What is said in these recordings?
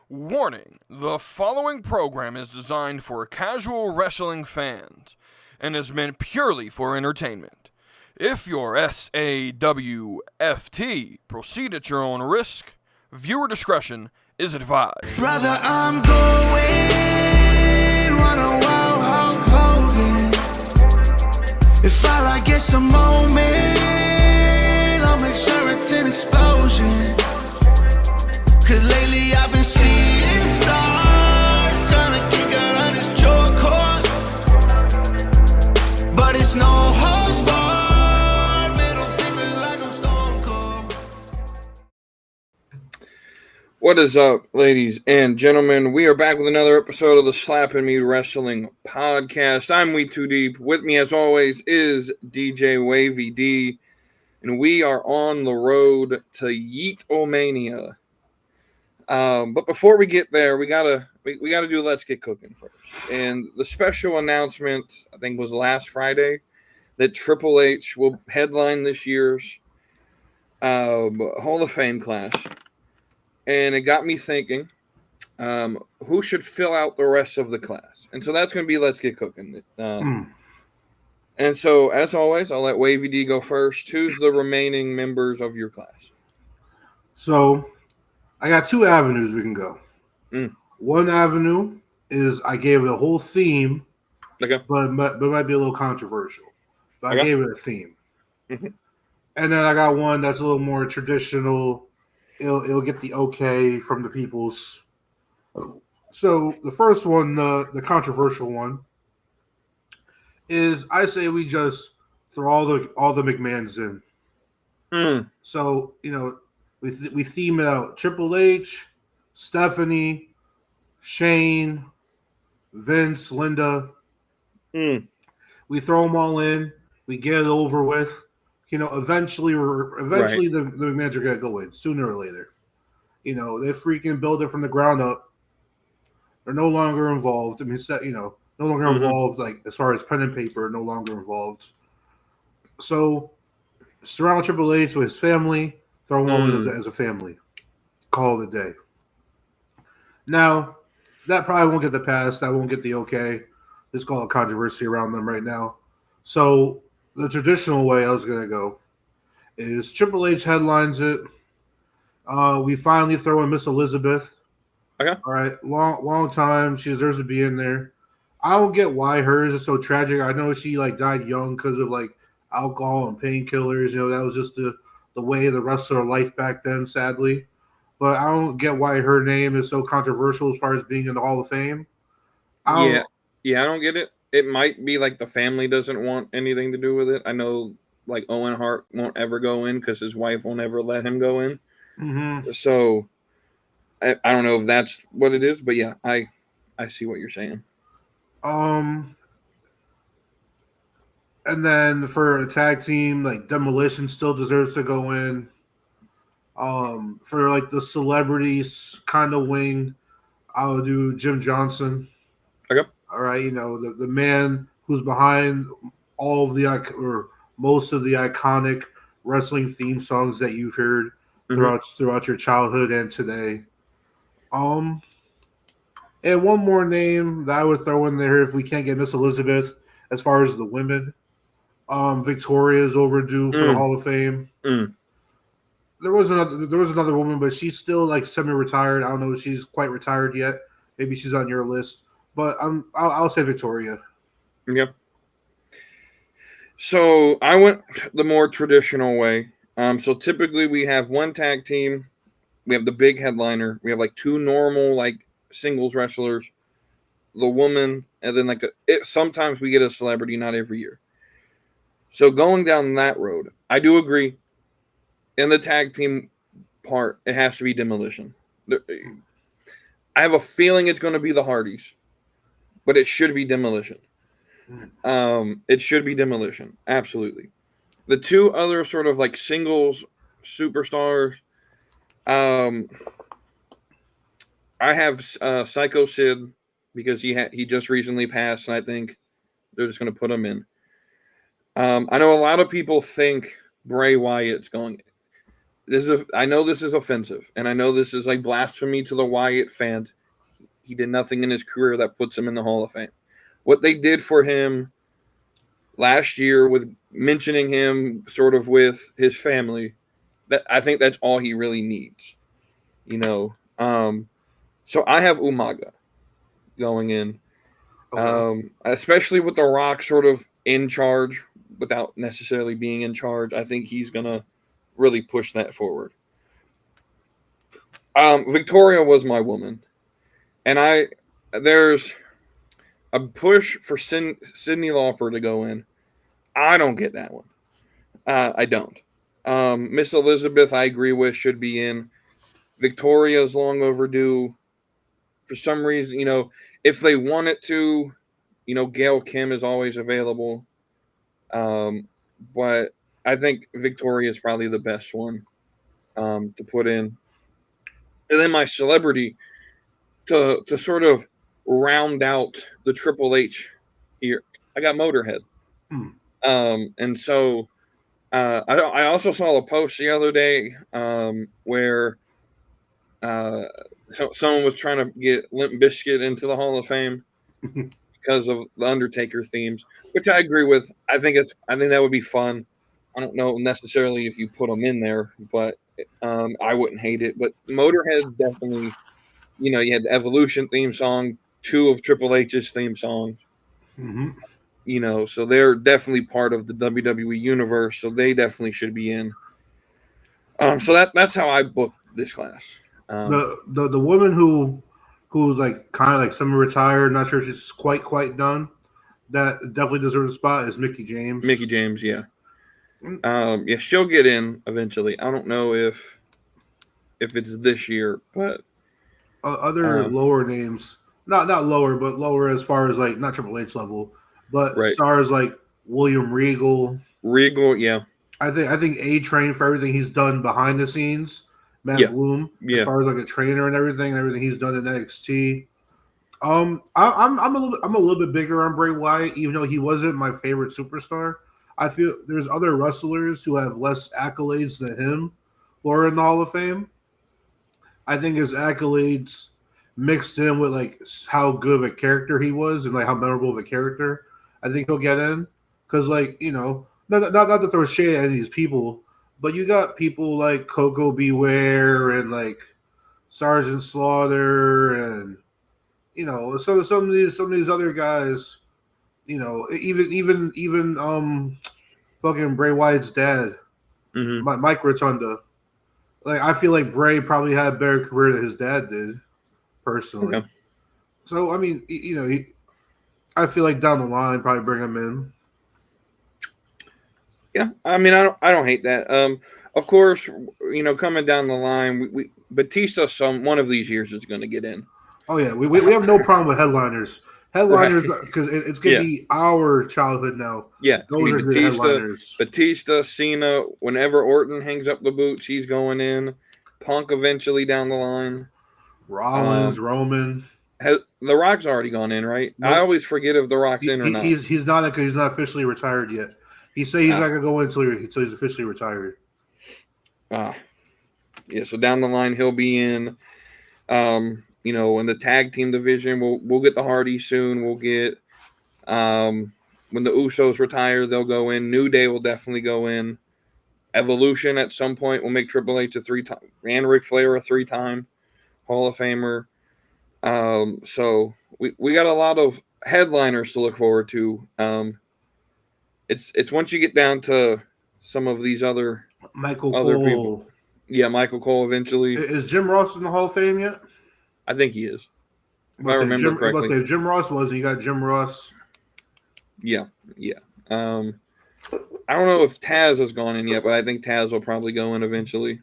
Warning, the following program is designed for casual wrestling fans and is meant purely for entertainment. If you're SAWFT, proceed at your own risk. Viewer discretion is advised. Brother, I'm going run a wild Hulk Hogan. If all I get's a moment, I'll make sure it's an explosion. Cause lately I've been seeing stars, trying to kick out on this joy cord. But it's no holds barred, middle fingers like I'm stone cold. What is up, ladies and gentlemen? We are back with another episode of the Slappin' Me Wrestling Podcast. I'm YEET Too Deep. With me, as always, is DJ Wavy D, and we are on the road to YEET-O-Mania. But before we get there, we gotta do Let's Get Cooking first. And the special announcement, I think, was last Friday, that Triple H will headline this year's Hall of Fame class. And it got me thinking, who should fill out the rest of the class? And so that's going to be Let's Get Cooking. And so, as always, I'll let Wavy D go first. Who's the remaining members of your class? So, I got two avenues we can go. Mm. One avenue is I gave it a whole theme, Okay. but it might be a little controversial. But Okay. I gave it a theme. Mm-hmm. And then I got one that's a little more traditional. It'll get the okay from the peoples. So the first one, the controversial one, is I say we just throw all the McMahons in. Mm. So we theme it out: Triple H, Stephanie, Shane, Vince, Linda. Mm. We throw them all in. We get it over with. Eventually Right. the McMahons are gonna go in sooner or later. They freaking build it from the ground up. They're no longer involved. I mean, no longer Mhm. involved. Like as far as pen and paper, no longer involved. So surround Triple H with his family. Throw him all in as a family. Call it a day. Now, that probably won't get the pass. That won't get the okay. Let's call it controversy around them right now. So the traditional way I was going to go is Triple H headlines it. We finally throw in Miss Elizabeth. Okay. All right. Long time. She deserves to be in there. I don't get why hers is so tragic. I know she died young because of alcohol and painkillers. That was just the way of the rest of her life back then, sadly. But I don't get why her name is so controversial as far as being in the Hall of Fame. I don't get it. It might be the family doesn't want anything to do with it. I know Owen Hart won't ever go in because his wife won't ever let him go in. Mm-hmm. So I don't know if that's what it is, but yeah, I see what you're saying. And then for a tag team, Demolition still deserves to go in. For the celebrities kind of wing, I'll do Jim Johnson. Okay. All right, the man who's behind all of or most of the iconic wrestling theme songs that you've heard throughout your childhood and today. And one more name that I would throw in there if we can't get Miss Elizabeth, as far as the women. Victoria is overdue for the Hall of Fame. Mm. There was another woman, but she's still semi-retired. I don't know if she's quite retired yet. Maybe she's on your list, but I'll say Victoria. Yep. So I went the more traditional way. So typically we have one tag team, we have the big headliner, we have two normal singles wrestlers, the woman, and then sometimes we get a celebrity, not every year. So going down that road, I do agree. In the tag team part, it has to be Demolition. I have a feeling it's going to be the Hardys, but it should be Demolition. It should be Demolition, absolutely. The two other sort of singles superstars, I have Psycho Sid because he just recently passed, and I think they're just going to put him in. I know a lot of people think Bray Wyatt's going. I know this is offensive, and I know this is like blasphemy to the Wyatt fans. He did nothing in his career that puts him in the Hall of Fame. What they did for him last year with mentioning him sort of with his family, that I think that's all he really needs. So I have Umaga going in. Especially with The Rock sort of in charge without necessarily being in charge. I think he's going to really push that forward. Victoria was my woman. And there's a push for Cyndi Lauper to go in. I don't get that one. I don't. Miss Elizabeth, I agree with, should be in. Victoria's long overdue. For some reason, if they wanted to, Gail Kim is always available. But I think Victoria is probably the best one to put in. And then my celebrity to sort of round out the Triple H here, I got Motorhead. And so I also saw a post the other day where someone was trying to get Limp Bizkit into the Hall of Fame because of the Undertaker themes, which I agree with. I think that would be fun. I don't know necessarily if you put them in there, but I wouldn't hate it. But Motorhead definitely, you had the Evolution theme song, 2 of Triple H's theme songs. So they're definitely part of the WWE universe, so they definitely should be in. So that's how I booked this class. The woman who's like kind of like semi-retired, not sure if she's quite done, that definitely deserves a spot is Mickie James. Mickie James, yeah. Yeah, she'll get in eventually. I don't know if it's this year, but other lower names, not lower, but lower as far as like not Triple H level, but stars like William Regal. Yeah. I think A-Train for everything he's done behind the scenes. Matt Bloom, as far as like a trainer and everything he's done in NXT. I'm a little bit bigger on Bray Wyatt, even though he wasn't my favorite superstar. I feel there's other wrestlers who have less accolades than him who are in the Hall of Fame. I think his accolades mixed in with like how good of a character he was and like how memorable of a character, I think he'll get in. Because like, not to throw shade at any of these people, but you got people like Coco Beware and like Sergeant Slaughter and some of these other guys, even fucking Bray Wyatt's dad, Mike Rotunda. Like I feel like Bray probably had a better career than his dad did, personally. Okay. So I mean, I feel like down the line probably bring him in. Yeah, I mean, I don't hate that. Of course, coming down the line, we Batista one of these years is going to get in. Oh yeah, we have no problem with headliners. Headliners, because it's going to be our childhood now. Yeah, those are good headliners. Batista, Cena. Whenever Orton hangs up the boots, he's going in. Punk eventually down the line. Rollins, Roman. The Rock's already gone in, right? Nope. I always forget if The Rock's in or not. He's not because he's not officially retired yet. He said he's not going to go in until he's officially retired. Yeah, so down the line, he'll be in. In the tag team division, we'll get the Hardys soon. We'll get when the Usos retire, they'll go in. New Day will definitely go in. Evolution at some point will make Triple H a 3-time and Ric Flair a 3-time Hall of Famer. So we got a lot of headliners to look forward to. It's once you get down to some of these other Cole. People. Yeah, Michael Cole eventually. Is Jim Ross in the Hall of Fame yet? I think he is. If I remember correctly. If Jim Ross was, you got Jim Ross. Yeah. I don't know if Taz has gone in yet, but I think Taz will probably go in eventually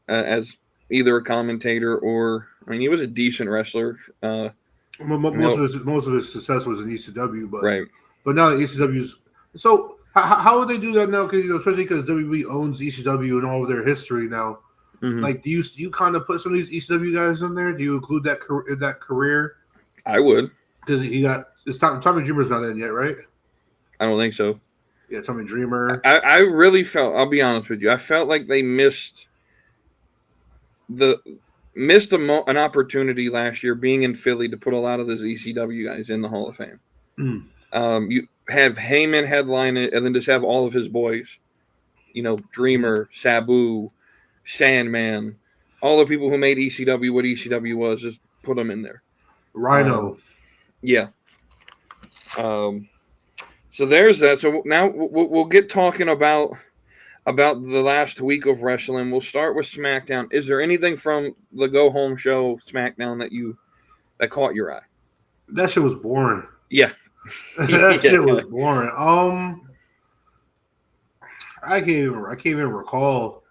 as either a commentator or, he was a decent wrestler. Most of his success was in ECW, but right. But now ECW's so. How would they do that now? Because especially because WWE owns ECW and all of their history now. Mm-hmm. Like, do you kind of put some of these ECW guys in there? Do you include that career? I would, because he got Tommy Dreamer's not in yet, right? I don't think so. Yeah, Tommy Dreamer. I really felt. I'll be honest with you. I felt like they missed an opportunity last year being in Philly to put a lot of those ECW guys in the Hall of Fame. You have Heyman headline it, and then just have all of his boys. Dreamer, Sabu, Sandman, all the people who made ECW what ECW was, just put them in there. Rhino. Yeah. So there's that. So now we'll get talking about the last week of wrestling. We'll start with SmackDown. Is there anything from the Go Home show SmackDown that caught your eye? That shit was boring. Yeah. That shit was boring. I can't even recall.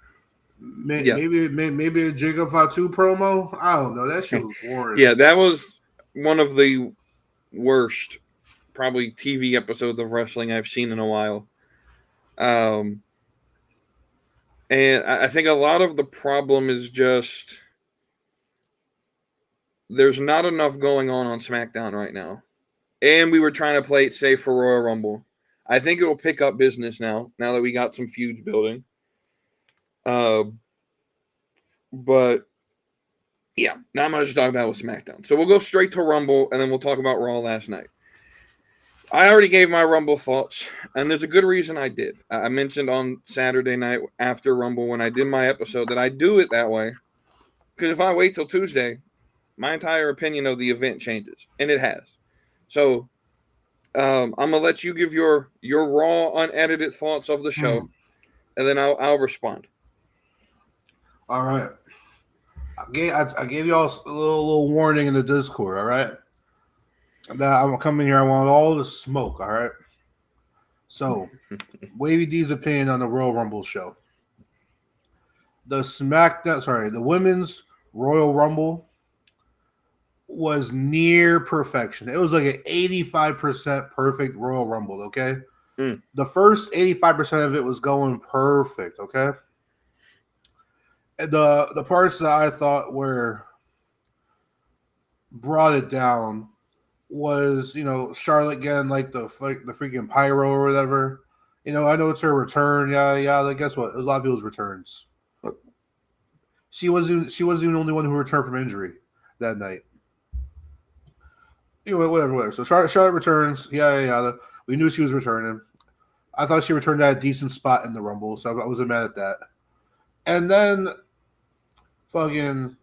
Maybe a Jacob Fatu promo. I don't know. That shit was boring. Yeah, that was one of the worst, probably TV episodes of wrestling I've seen in a while. And I think a lot of the problem is just there's not enough going on SmackDown right now. And we were trying to play it safe for Royal Rumble. I think it will pick up business now that we got some feuds building. But yeah, not much to talk about with SmackDown. So we'll go straight to Rumble, and then we'll talk about Raw last night. I already gave my Rumble thoughts, and there's a good reason I did. I mentioned on Saturday night after Rumble when I did my episode that I do it that way, because if I wait till Tuesday, my entire opinion of the event changes, and it has. So I'm going to let you give your raw, unedited thoughts of the show, and then I'll respond. All right. I gave y'all a little warning in the Discord, all right? That I'm coming here. I want all the smoke, all right? So, Wavy D's opinion on the Royal Rumble show. The women's Royal Rumble was near perfection. It was like an 85% perfect Royal Rumble, okay? The first 85% of it was going perfect, okay? And the parts that I thought brought it down was, Charlotte getting like the freaking pyro or whatever. I know it's her return. Yeah. Like, guess what? It was a lot of people's returns. She wasn't the only one who returned from injury that night. Whatever. So Charlotte returns. Yeah. We knew she was returning. I thought she returned at a decent spot in the Rumble, so I wasn't mad at that. And then fucking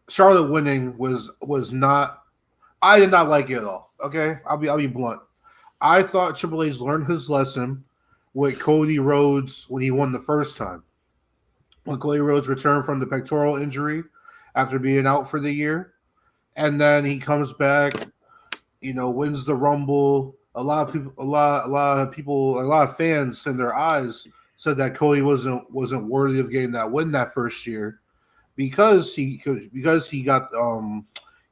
Charlotte winning was not. I did not like it at all. Okay, I'll be blunt. I thought Triple H learned his lesson with Cody Rhodes when he won the first time. When Cody Rhodes returned from the pectoral injury after being out for the year, and then he comes back, wins the Rumble. A lot of fans in their eyes said that Cody wasn't worthy of getting that win that first year because he got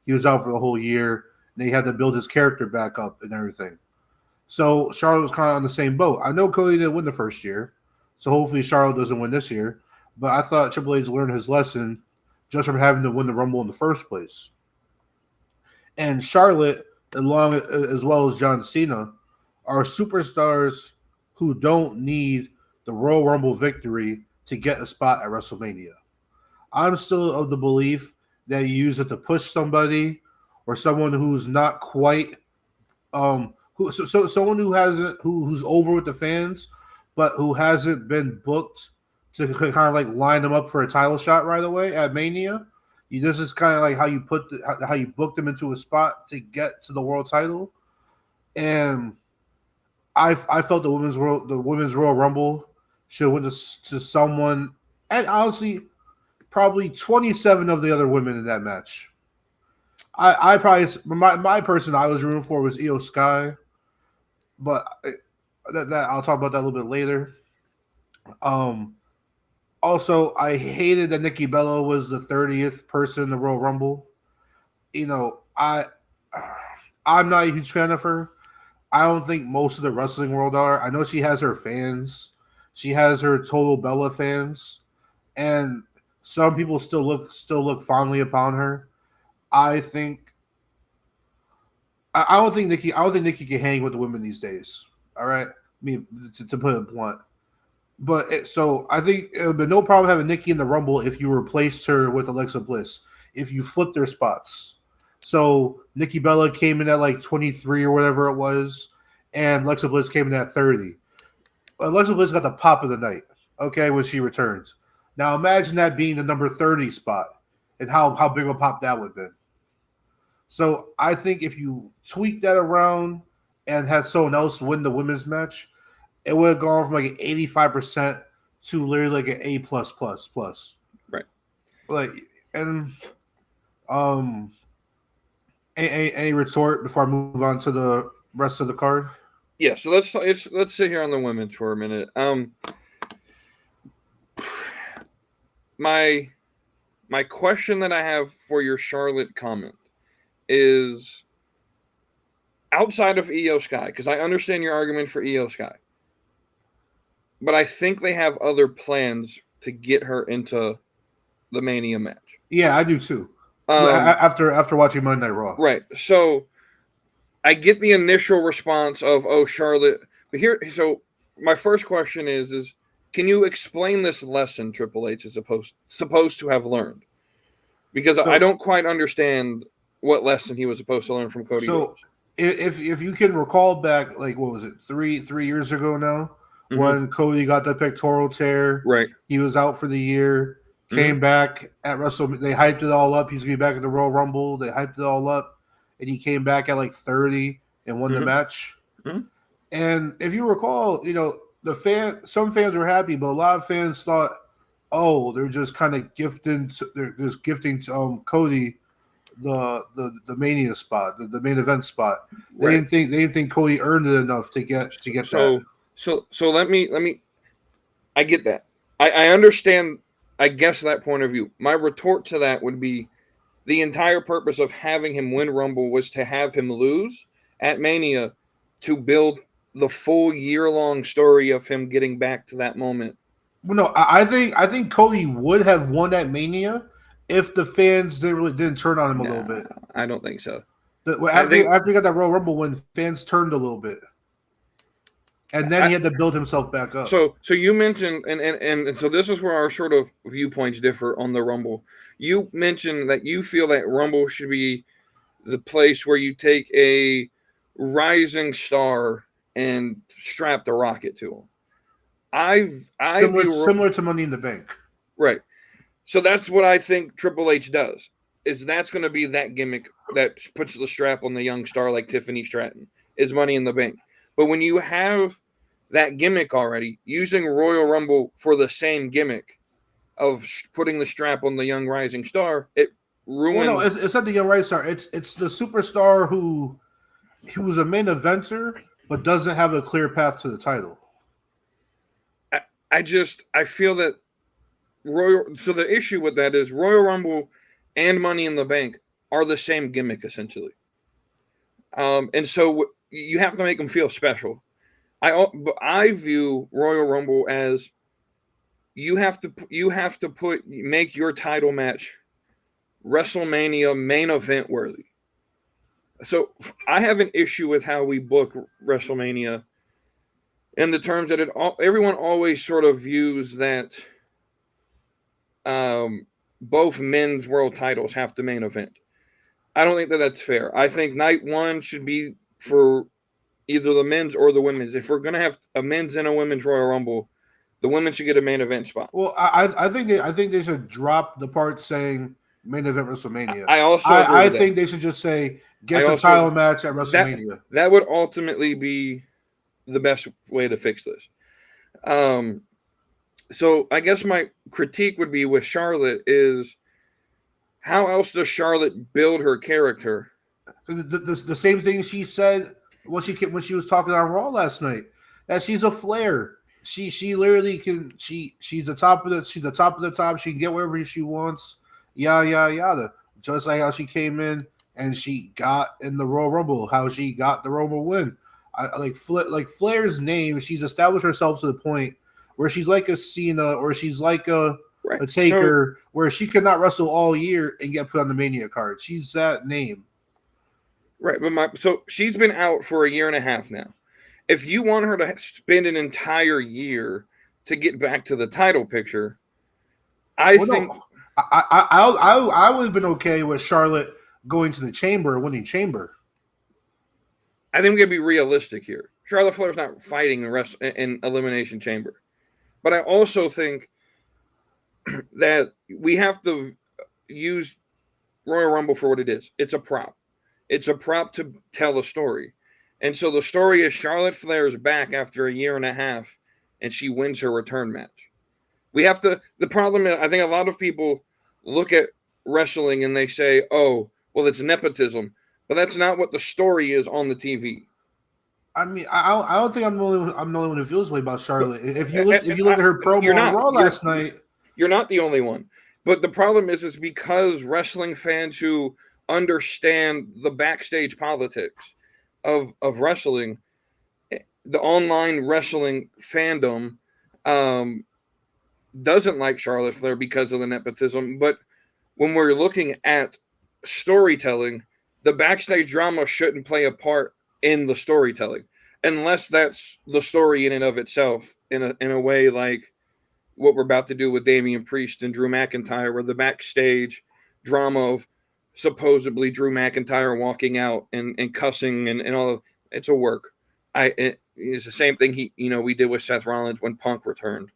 he was out for the whole year and he had to build his character back up and everything. So Charlotte was kind of on the same boat. I know Cody didn't win the first year, so hopefully Charlotte doesn't win this year. But I thought Triple H learned his lesson just from having to win the Rumble in the first place. And Charlotte, as well as John Cena, are superstars who don't need the Royal Rumble victory to get a spot at WrestleMania. I'm still of the belief that you use it to push somebody or someone who's not quite someone who's over with the fans, but who hasn't been booked to kind of like line them up for a title shot right away at Mania. This is kind of like how you book them into a spot to get to the world title, and I felt the women's Royal Rumble should win to someone, and honestly, probably 27 of the other women in that match. I probably my person I was rooting for was Io Sky, but that I'll talk about that a little bit later. Also, I hated that Nikki Bella was the 30th person in the Royal Rumble. I'm not a huge fan of her. I don't think most of the wrestling world are. I know she has her fans. She has her Total Bella fans, and some people still look fondly upon her. I don't think Nikki can hang with the women these days. All right, mean, to put it blunt. But so I think it would have been no problem having Nikki in the Rumble if you replaced her with Alexa Bliss. If you flipped their spots. So Nikki Bella came in at like 23 or whatever it was, and Alexa Bliss came in at 30. Alexa Bliss got the pop of the night, okay, when she returns. Now imagine that being the number 30 spot and how big of a pop that would have been. So I think if you tweak that around and had someone else win the women's match, it would have gone from like an 85% to literally like an A+++. Right. Like, and any retort before I move on to the rest of the card? Yeah, so let's sit here on the women for a minute. My question that I have for your Charlotte comment is outside of Io Sky, because I understand your argument for Io Sky, but I think they have other plans to get her into the Mania match. Yeah, I do too. After watching Monday Night Raw, right? So I get the initial response of Charlotte, but here, so my first question is can you explain this lesson Triple H is supposed to have learned? Because I don't quite understand what lesson he was supposed to learn from Cody Rhodes. If you can recall back, like what was it, three years ago now, when Cody got the pectoral tear, right? He was out for the year. Came back at WrestleMania. They hyped it all up. He's going to be back in the Royal Rumble. They hyped it all up. And he came back at like 30 and won the match. And if you recall, some fans were happy, but a lot of fans thought, they're just kind of gifting Cody the Mania spot, the main event spot. They didn't think Cody earned it enough to get that. So let me I get that. I understand, I guess, that point of view. My retort to that would be the entire purpose of having him win Rumble was to have him lose at Mania to build the full year-long story of him getting back to that moment. Well, no, I think Cody would have won at Mania if the fans didn't turn on him a little bit. I don't think so. After he got that Royal Rumble win, fans turned a little bit. And then he had to build himself back up. So you mentioned, and so this is where our sort of viewpoints differ on the Rumble. You mentioned that you feel that Rumble should be the place where you take a rising star and strap the rocket to him. Similar to Money in the Bank. Right. So that's what I think Triple H does. That's going to be that gimmick that puts the strap on the young star like Tiffany Stratton, is Money in the Bank. But when you have that gimmick already, using Royal Rumble for the same gimmick of putting the strap on the young rising star, it ruins. Well, no, it's not the young rising star. It's the superstar who was a main eventer but doesn't have a clear path to the title. I feel that So the issue with that is Royal Rumble and Money in the Bank are the same gimmick essentially, and so you have to make them feel special. I view Royal Rumble as you have to make your title match WrestleMania main event worthy. So I have an issue with how we book WrestleMania in the terms that everyone always sort of views that both men's world titles have to main event. I don't think that that's fair. I think night one should be for either the men's or the women's. If we're going to have a men's and a women's Royal Rumble, the women should get a main event spot. Well, I think they should drop the part saying main event WrestleMania. I think they should just say get a title match at WrestleMania. That would ultimately be the best way to fix this. So I guess my critique would be with Charlotte is how else does Charlotte build her character? The same thing she said when she was talking on Raw last night, that she's a flair. She literally can. She's the top of the top. She can get wherever she wants. Yada. Just like how she came in and she got in the Royal Rumble, how she got the Rumble win. Like Flair's name, she's established herself to the point where she's like a Cena or she's like a Taker, where she could not wrestle all year and get put on the Mania card. She's that name. Right, but so she's been out for a year and a half now. if you want her to spend an entire year to get back to the title picture, I think no. I would have been okay with Charlotte going to the Chamber, winning Chamber. I think we got to be realistic here. Charlotte Flair's not fighting the rest in Elimination Chamber, but I also think that we have to use Royal Rumble for what it is. It's a prop. It's a prop to tell a story. And so the story is Charlotte Flair is back after a year and a half, and she wins her return match. We have to. The problem is, I think a lot of people look at wrestling and they say, "Oh, well, it's nepotism," but that's not what the story is on the TV. I mean, I don't think I'm the only one who feels this way about Charlotte. If you look at her promo on Raw last night, you're not the only one. But the problem is because wrestling fans who understand the backstage politics of wrestling, the online wrestling fandom doesn't like Charlotte Flair because of the nepotism. But when we're looking at storytelling, the backstage drama shouldn't play a part in the storytelling, unless that's the story in and of itself, in a way like what we're about to do with Damian Priest and Drew McIntyre, where the backstage drama of supposedly Drew McIntyre walking out and cussing and all of it's a work. It's the same thing we did with Seth Rollins when Punk returned.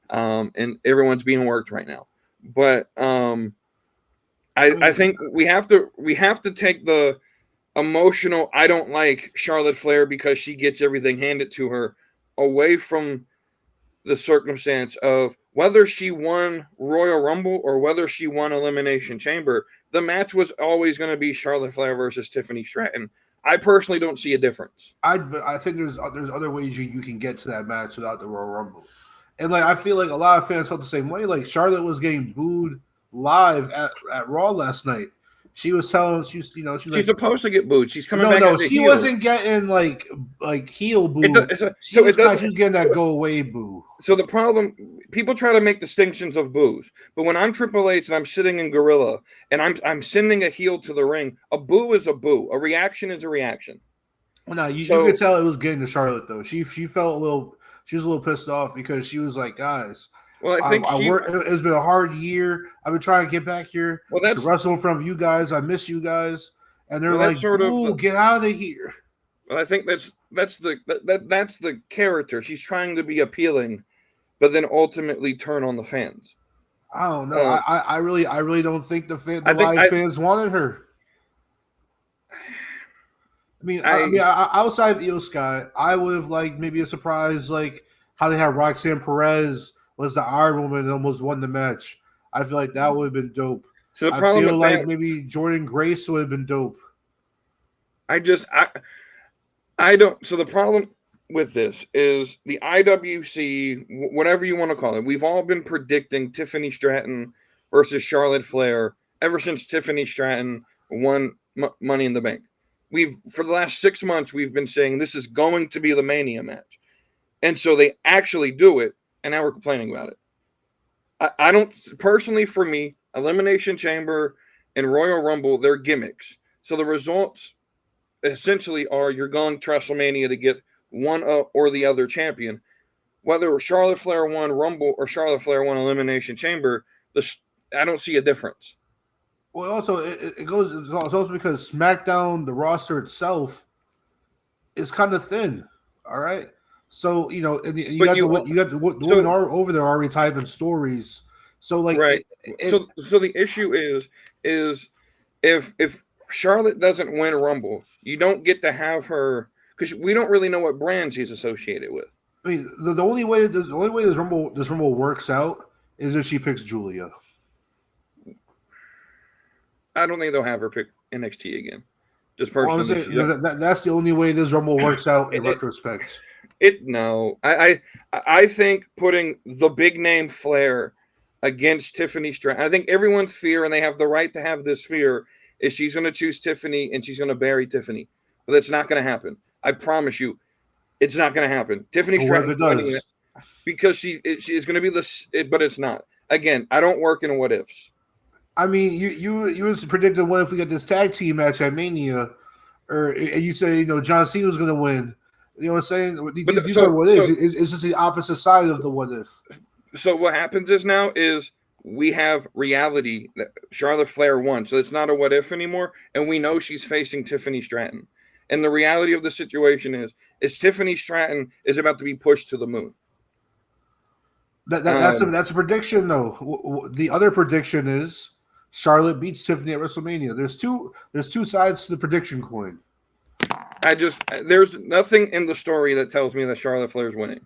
And everyone's being worked right now. But I think we have to take the emotional, I don't like Charlotte Flair because she gets everything handed to her, away from the circumstance of whether she won Royal Rumble or whether she won Elimination Chamber. The match was always going to be Charlotte Flair versus Tiffany Stratton. I personally don't see a difference. I think there's other ways you can get to that match without the Royal Rumble. And I feel like a lot of fans felt the same way. Like Charlotte was getting booed live at Raw last night. She was telling she's supposed to get booed. She's coming back. No, she heel. Wasn't getting like heel boo. She was getting that go away boo. So the problem, people try to make distinctions of boos, but when I'm Triple H and I'm sitting in Gorilla and I'm sending a heel to the ring, a boo is a boo. A reaction is a reaction. Well, no, you could tell it was getting to Charlotte though. She felt a little. She was a little pissed off because she was like, guys. Well, I think it's been a hard year. I've been trying to get back here to wrestle in front of you guys. I miss you guys, and they're like, "Ooh, get out of here." Well, I think that's the character. She's trying to be appealing, but then ultimately turn on the fans. I don't know. I really don't think the fans wanted her. I mean, outside of Io Sky, I would have liked maybe a surprise, like how they had Roxanne Perez was the Iron Woman and almost won the match. I feel like that would have been dope. So the problem, I feel like maybe Jordan Grace would have been dope. I don't. So the problem with this is the IWC, whatever you want to call it. We've all been predicting Tiffany Stratton versus Charlotte Flair ever since Tiffany Stratton won Money in the Bank. For the last 6 months, we've been saying this is going to be the Mania match. And so they actually do it, and now we're complaining about it. I don't, personally, for me, Elimination Chamber and Royal Rumble, they're gimmicks. So the results essentially are you're going to WrestleMania to get one or the other champion. Whether Charlotte Flair won Rumble or Charlotte Flair won Elimination Chamber, I don't see a difference. Well, also it's also because SmackDown, the roster itself, is kind of thin. All right, so you got the women are over there already typing stories. So right. So the issue is if Charlotte doesn't win Rumble, you don't get to have her because we don't really know what brand she's associated with. I mean, the only way this Rumble works out is if she picks Julia. I don't think they'll have her pick NXT again. Just personally, that's the only way this Rumble works out in retrospect. I think putting the big name Flair against Tiffany Stratton. I think everyone's fear, and they have the right to have this fear, is she's going to choose Tiffany and she's going to bury Tiffany. But that's not going to happen. I promise you, it's not going to happen. Tiffany Stratton does because she is going to be this, but it's not. Again, I don't work in what ifs. I mean, you was predicting what if we get this tag team match at Mania, or you say John Cena was going to win. You know what I'm saying? But These are what is. It's just the opposite side of the what if. So what happens is now is we have reality that Charlotte Flair won. So it's not a what if anymore. And we know she's facing Tiffany Stratton. And the reality of the situation is Tiffany Stratton is about to be pushed to the moon. That's a prediction though. The other prediction is Charlotte beats Tiffany at WrestleMania. There's two sides to the prediction coin. There's nothing in the story that tells me that Charlotte Flair is winning.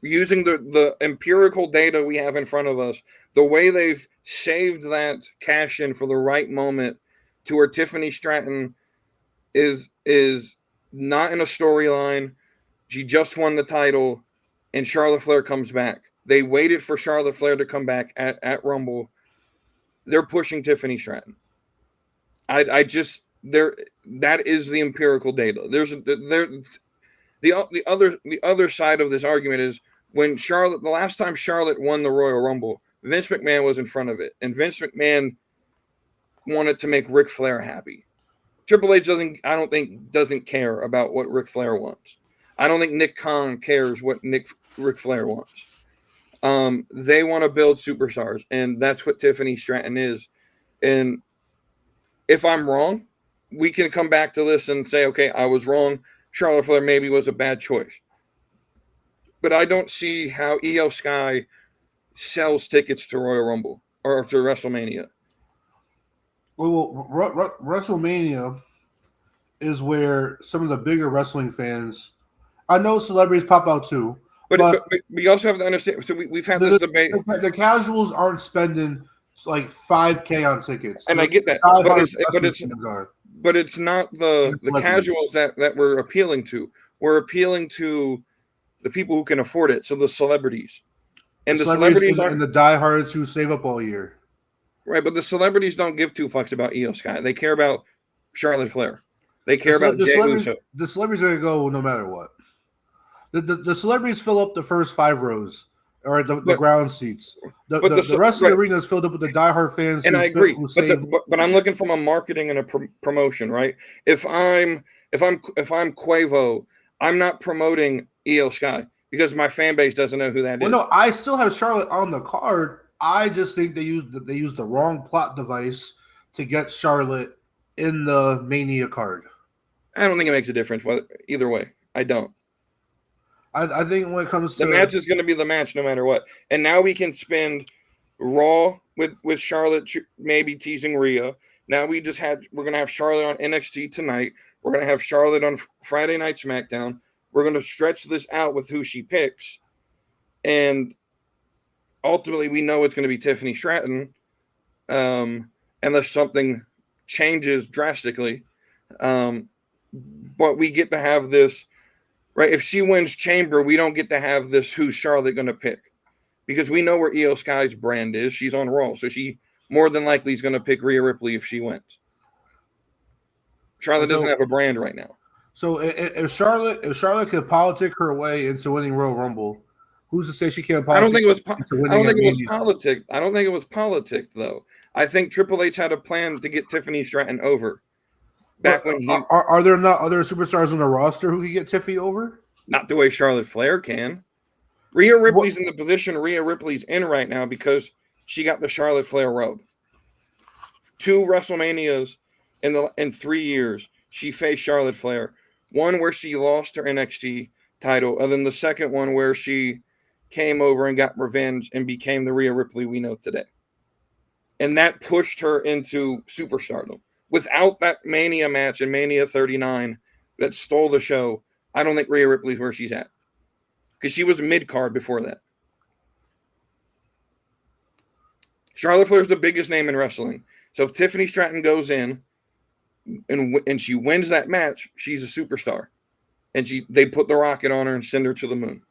Using the empirical data we have in front of us, the way they've saved that cash in for the right moment to where Tiffany Stratton is not in a storyline. She just won the title and Charlotte Flair comes back. They waited for Charlotte Flair to come back at Rumble. They're pushing Tiffany Stratton. That is the empirical data. The other side of this argument is when the last time Charlotte won the Royal Rumble, Vince McMahon was in front of it, and Vince McMahon wanted to make Ric Flair happy. Triple H doesn't care about what Ric Flair wants. I don't think Nick Khan cares what Ric Flair wants. They want to build superstars, and that's what Tiffany Stratton is. And if I'm wrong, we can come back to this and say, okay, I was wrong. Charlotte Flair maybe was a bad choice. But I don't see how Io Sky sells tickets to Royal Rumble or to WrestleMania. Well, WrestleMania is where some of the bigger wrestling fans, I know celebrities pop out too. But we also have to understand, so we've had this debate. The casuals aren't spending like $5,000 on tickets. And I get that. But it's not the casuals that we're appealing to. We're appealing to the people who can afford it. So the celebrities. And the celebrities and the diehards who save up all year. Right, but the celebrities don't give two fucks about Io Sky. They care about Charlotte Flair. They care about Jey Uso. The celebrities are going to go no matter what. The celebrities fill up the first 5 rows. Or the ground seats. The rest of the arena is filled up with the diehard fans. And I agree, but I'm looking from a marketing and a promotion, right? If I'm Quavo, I'm not promoting Io Sky because my fan base doesn't know who that is. Well, no, I still have Charlotte on the card. I just think they used the wrong plot device to get Charlotte in the Mania card. I don't think it makes a difference either way. I don't. I think when it comes to the match is going to be the match no matter what. And now we can spend Raw with Charlotte maybe teasing Rhea. Now we're going to have Charlotte on NXT tonight. We're going to have Charlotte on Friday Night SmackDown. We're going to stretch this out with who she picks. And ultimately we know it's going to be Tiffany Stratton unless something changes drastically. But we get to have this. Right, if she wins Chamber, we don't get to have this who's Charlotte going to pick because we know where Io Sky's brand is. She's on Raw, so she more than likely is going to pick Rhea Ripley if she wins. Charlotte doesn't have a brand right now. So if Charlotte could politic her way into winning Royal Rumble, who's to say she can't politic? I don't think it was politic though. I think Triple H had a plan to get Tiffany Stratton over. Are there not other superstars on the roster who can get Tiffy over? Not the way Charlotte Flair can. Rhea Ripley's in the position Rhea Ripley's in right now because she got the Charlotte Flair robe. 2 WrestleManias in 3 years, she faced Charlotte Flair. One where she lost her NXT title, and then the second one where she came over and got revenge and became the Rhea Ripley we know today. And that pushed her into superstardom. Without that Mania match in Mania 39 that stole the show, I don't think Rhea Ripley's where she's at. Because she was mid-card before that. Charlotte Flair's the biggest name in wrestling. So if Tiffany Stratton goes in and she wins that match, she's a superstar. And they put the rocket on her and send her to the moon.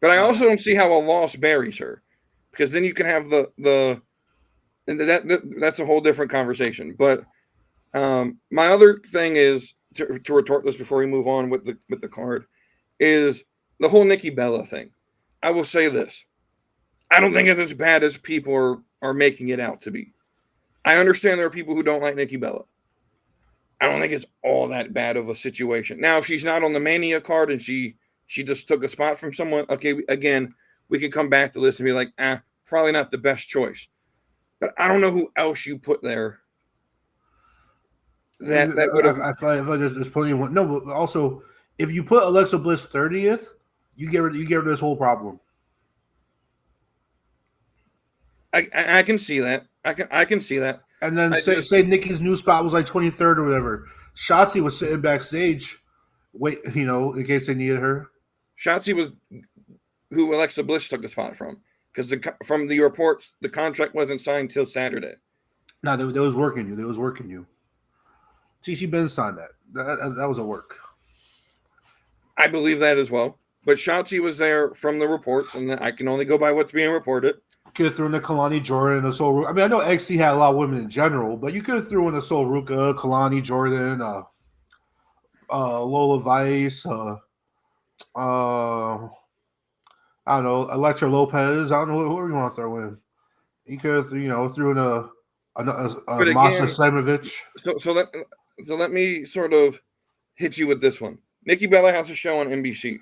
But I also don't see how a loss buries her. Because then you can have that's a whole different conversation. But my other thing is to retort this before we move on with the card is the whole Nikki Bella thing. I will say this: I don't think it's as bad as people are making it out to be. I understand there are people who don't like Nikki Bella. I don't think it's all that bad of a situation. Now, if she's not on the Mania card and she just took a spot from someone, okay, again, we could come back to this and be like, probably not the best choice. But I don't know who else you put there. That would have. I feel like there's plenty of one. No, but also if you put Alexa Bliss 30th, you get rid of this whole problem. I can see that. I can see that. And then say Nikki's new spot was like 23rd or whatever. Shotzi was sitting backstage, in case they needed her. Shotzi was who Alexa Bliss took the spot from, because from the reports, the contract wasn't signed till Saturday. No, they was working you. They was working you. See, she been signed that. That was a work. I believe that as well. But Shotzi was there from the reports, and I can only go by what's being reported. Could have thrown in Kalani Jordan, a Sol Ruka. I mean, I know XT had a lot of women in general, but you could have thrown in a Sol Ruka, Kalani Jordan, Lola Vice, I don't know, Electra Lopez. I don't know who you want to throw in. You could have, threw in a Masha Slamovich. So let me sort of hit you with this one. Nikki Bella has a show on NBC.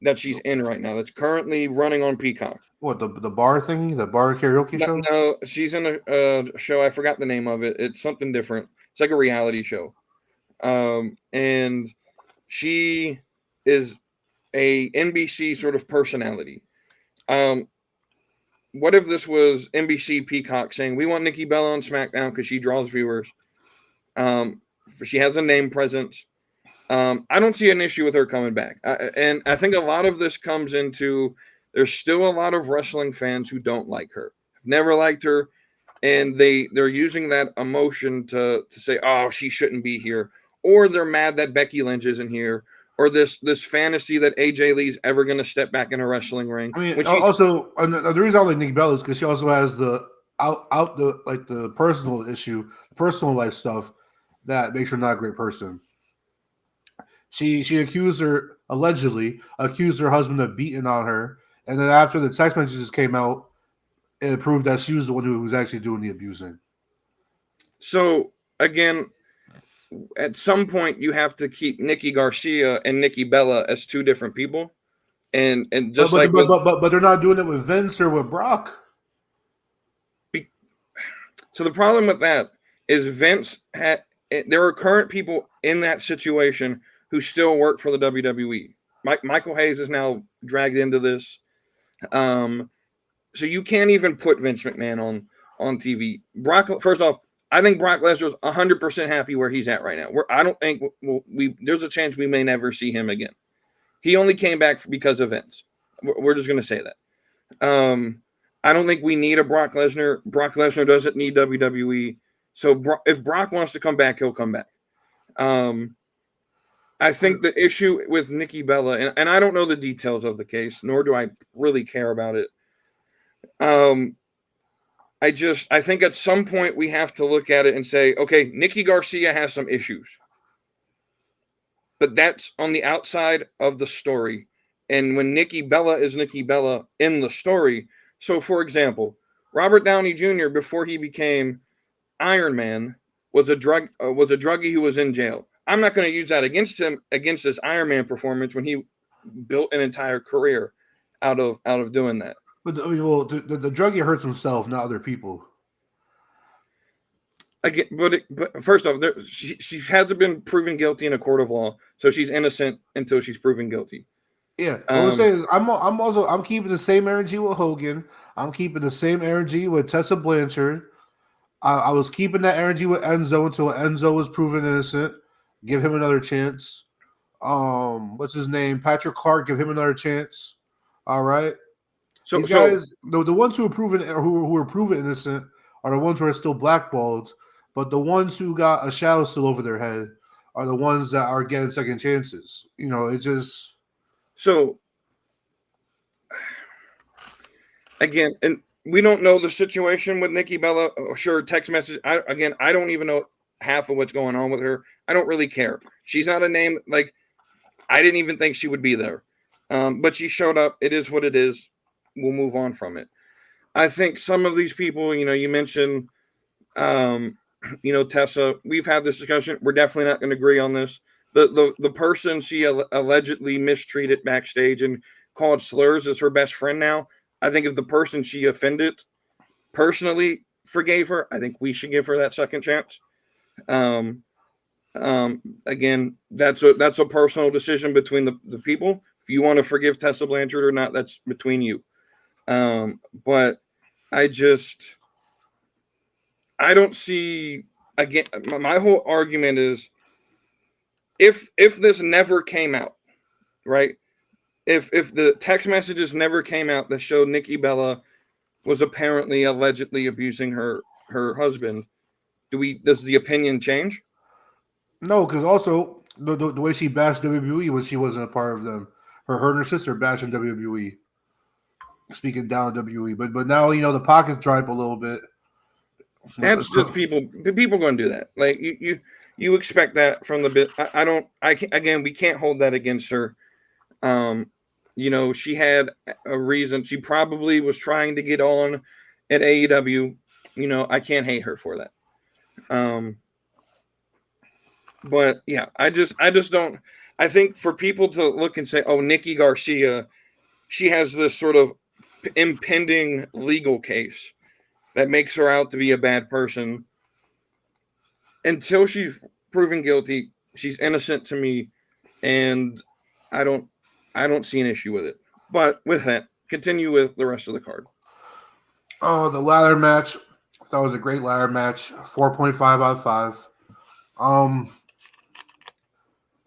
That she's in right now. That's currently running on Peacock. What, the bar thingy? The bar karaoke show? No, she's in a show. I forgot the name of it. It's something different. It's like a reality show. And she is a NBC sort of personality. What if this was NBC Peacock saying, we want Nikki Bella on SmackDown because she draws viewers. She has a name presence. I don't see an issue with her coming back. And I think a lot of this comes into there's still a lot of wrestling fans who don't like her. Have never liked her. And they're using that emotion to say, oh, she shouldn't be here. Or they're mad that Becky Lynch isn't here. Or this fantasy that AJ Lee's ever going to step back in a wrestling ring. I mean, also, the reason I like Nikki Bella is because she also has the the personal issue, personal life stuff that makes her not a great person. She allegedly accused her husband of beating on her, and then after the text messages came out, it proved that she was the one who was actually doing the abusing. So again, at some point you have to keep Nikki Garcia and Nikki Bella as two different people, and just but they're not doing it with Vince or with Brock. So the problem with that is Vince there are current people in that situation who still work for the WWE. Michael Hayes is now dragged into this. So you can't even put Vince McMahon on TV. First off, I think Brock Lesnar's 100% happy where he's at right now. I don't think there's a chance we may never see him again. He only came back because of Vince. We're just going to say that. I don't think we need a Brock Lesnar. Brock Lesnar doesn't need WWE. So if Brock wants to come back, he'll come back. I think the issue with Nikki Bella, and I don't know the details of the case, nor do I really care about it. I think at some point we have to look at it and say, okay, Nikki Garcia has some issues, but that's on the outside of the story. And when Nikki Bella is Nikki Bella in the story, so for example, Robert Downey Jr. before he became Iron Man was a druggie who was in jail. I'm not going to use that against him, against his Iron Man performance when he built an entire career out of doing that. But the druggie hurts himself, not other people. Again, but first off, she hasn't been proven guilty in a court of law, so she's innocent until she's proven guilty. Yeah, what I'm saying is I'm keeping the same energy with Hogan. I'm keeping the same energy with Tessa Blanchard. I was keeping that energy with Enzo until Enzo was proven innocent. Give him another chance. What's his name? Patrick Clark. Give him another chance. All right. So these guys, the ones who are proven innocent are the ones who are still blackballed, but the ones who got a shadow still over their head are the ones that are getting second chances. It just so again, and we don't know the situation with Nikki Bella. Sure, text message. I don't even know half of what's going on with her. I don't really care. She's not a name like I didn't even think she would be there, but she showed up. It is what it is. We'll move on from it. I think some of these people, you mentioned Tessa, we've had this discussion. We're definitely not going to agree on this. The person she allegedly mistreated backstage and called slurs is her best friend now. I think if the person she offended personally forgave her, I think we should give her that second chance. Again, that's a personal decision between the people. If you want to forgive Tessa Blanchard or not, that's between you. But I don't see, again, my whole argument is if this never came out, right? If the text messages never came out that showed Nikki Bella was apparently allegedly abusing her husband, does the opinion change? No, because also the way she bashed WWE when she wasn't a part of them, her and her sister bashing WWE, speaking down WWE. But now the pockets dry up a little bit. That's just people going to do that. Like you expect that from the bit. Again, we can't hold that against her. She had a reason. She probably was trying to get on at AEW. I can't hate her for that. But yeah, I just don't. I think for people to look and say, "Oh, Nikki Garcia, she has this sort of impending legal case that makes her out to be a bad person," until she's proven guilty, she's innocent to me, and I don't see an issue with it. But with that, continue with the rest of the card. Oh, the ladder match. I thought it was a great ladder match. 4.5 out of 5.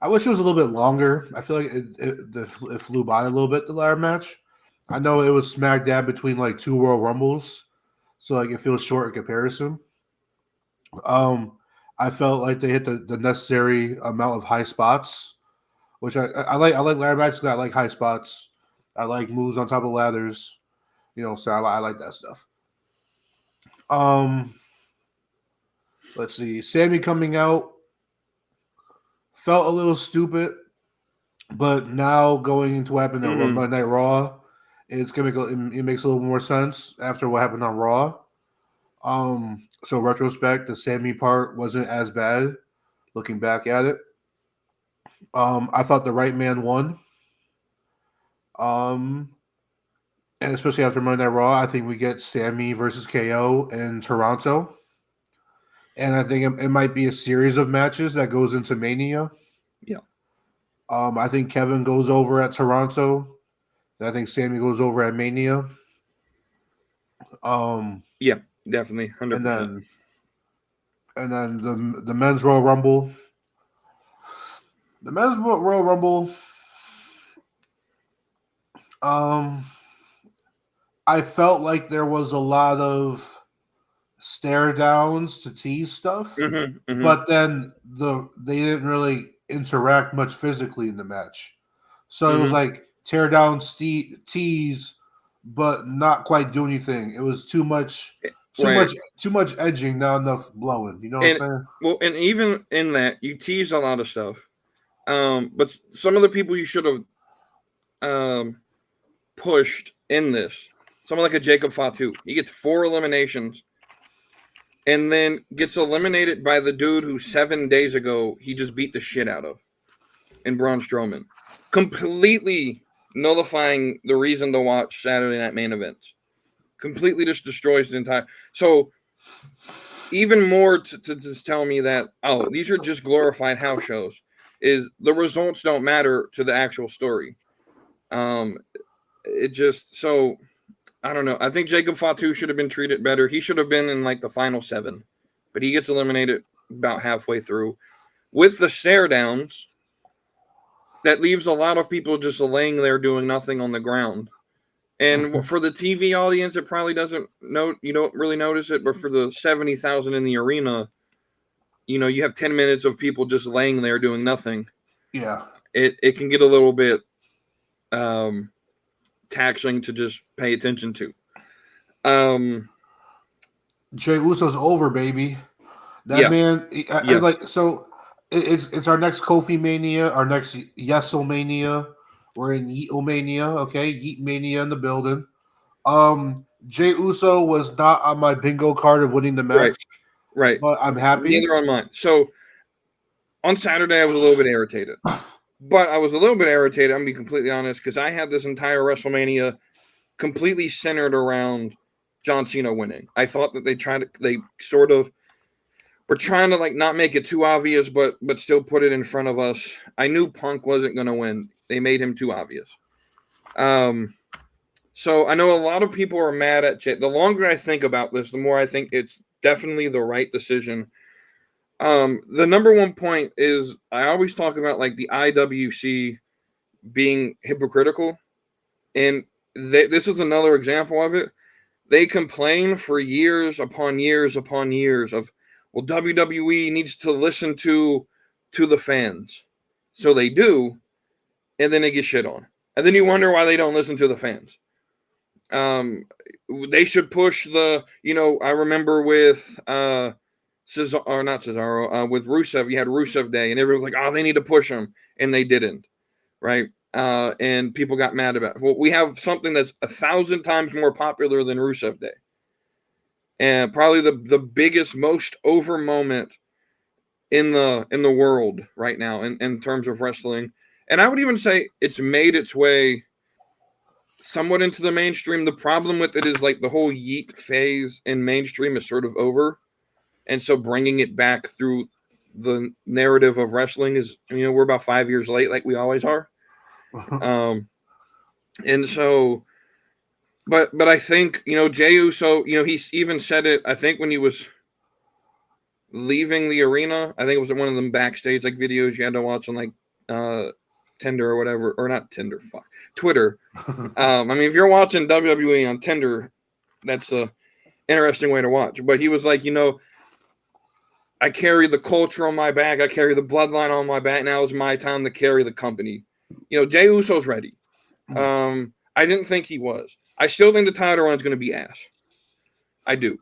I wish it was a little bit longer. I feel like it flew by a little bit, the ladder match. I know it was smack dab between like 2 Royal Rumbles, so like it feels short in comparison. I felt like they hit the necessary amount of high spots, which I like. I like ladder matches. I like high spots. I like moves on top of ladders. So I like that stuff. Let's see. Sammy coming out felt a little stupid, but now going into what happened on Monday Night Raw, it's gonna go. It makes a little more sense after what happened on Raw. So retrospect, the Sammy part wasn't as bad. Looking back at it, I thought the right man won. And especially after Monday Night Raw, I think we get Sammy versus KO in Toronto. And I think it might be a series of matches that goes into Mania. Yeah. I think Kevin goes over at Toronto. And I think Sammy goes over at Mania. Yeah, definitely. 100%. And then the men's Royal Rumble. The men's Royal Rumble. I felt like there was a lot of stare downs to tease stuff, but then they didn't really interact much physically in the match. So it was like tear down, tease, but not quite do anything. It was too much edging, not enough blowing. You know what I'm saying? Well, and even in that, you teased a lot of stuff. But some of the people you should have pushed in this, someone like a Jacob Fatu, he gets 4 eliminations and then gets eliminated by the dude who 7 days ago he just beat the shit out of in Braun Strowman, completely nullifying the reason to watch Saturday Night Main Events. Completely just destroys the entire. So even more to just tell me that, oh, these are just glorified house shows, is the results don't matter to the actual story. It just, so I don't know. I think Jacob Fatu should have been treated better. He should have been in like the final 7, but he gets eliminated about halfway through. With the stare downs, that leaves a lot of people just laying there doing nothing on the ground. And for the TV audience, it probably doesn't you don't really notice it, but for the 70,000 in the arena, you have 10 minutes of people just laying there doing nothing. Yeah. It can get a little bit taxing to just pay attention to. Jey Uso's over, baby. That man. I like, so it's our next Kofi Mania, our next Yeselmania. We're in Yeetomania, okay? Yeetmania in the building. Jey Uso was not on my bingo card of winning the match. Right. But I'm happy. Neither on mine. So on Saturday, I was a little bit irritated. But I was a little bit irritated, I'm going to be completely honest, because I had this entire WrestleMania completely centered around John Cena winning. I thought that they sort of were trying to like not make it too obvious, but still put it in front of us. I knew Punk wasn't going to win. They made him too obvious. So I know a lot of people are mad at Jay. The longer I think about this, the more I think it's definitely the right decision. The number one point is I always talk about like the IWC being hypocritical, and this is another example of it. They complain for years upon years upon years of, well, WWE needs to listen to the fans. So they do, and then they get shit on. And then you wonder why they don't listen to the fans. They should push I remember with not Cesaro, with Rusev, you had Rusev Day, and everyone was like, oh, they need to push him, and they didn't, right? And people got mad about it. Well, we have something that's 1,000 times more popular than Rusev Day. And probably the biggest, most over moment in the world right now in terms of wrestling. And I would even say it's made its way somewhat into the mainstream. The problem with it is like the whole YEET phase in mainstream is sort of over. And so bringing it back through the narrative of wrestling is, we're about 5 years late, like we always are. And so, but I think, Jey Uso, he even said it, I think when he was leaving the arena, I think it was one of them backstage like videos you had to watch on like Tinder or whatever, or not Tinder, Twitter. I mean, if you're watching WWE on Tinder, that's a interesting way to watch. But he was like, I carry the culture on my back, I carry the bloodline on my back. Now it's my time to carry the company. Jey Uso's ready. I didn't think he was. I still think the title run's going to be ass. I do.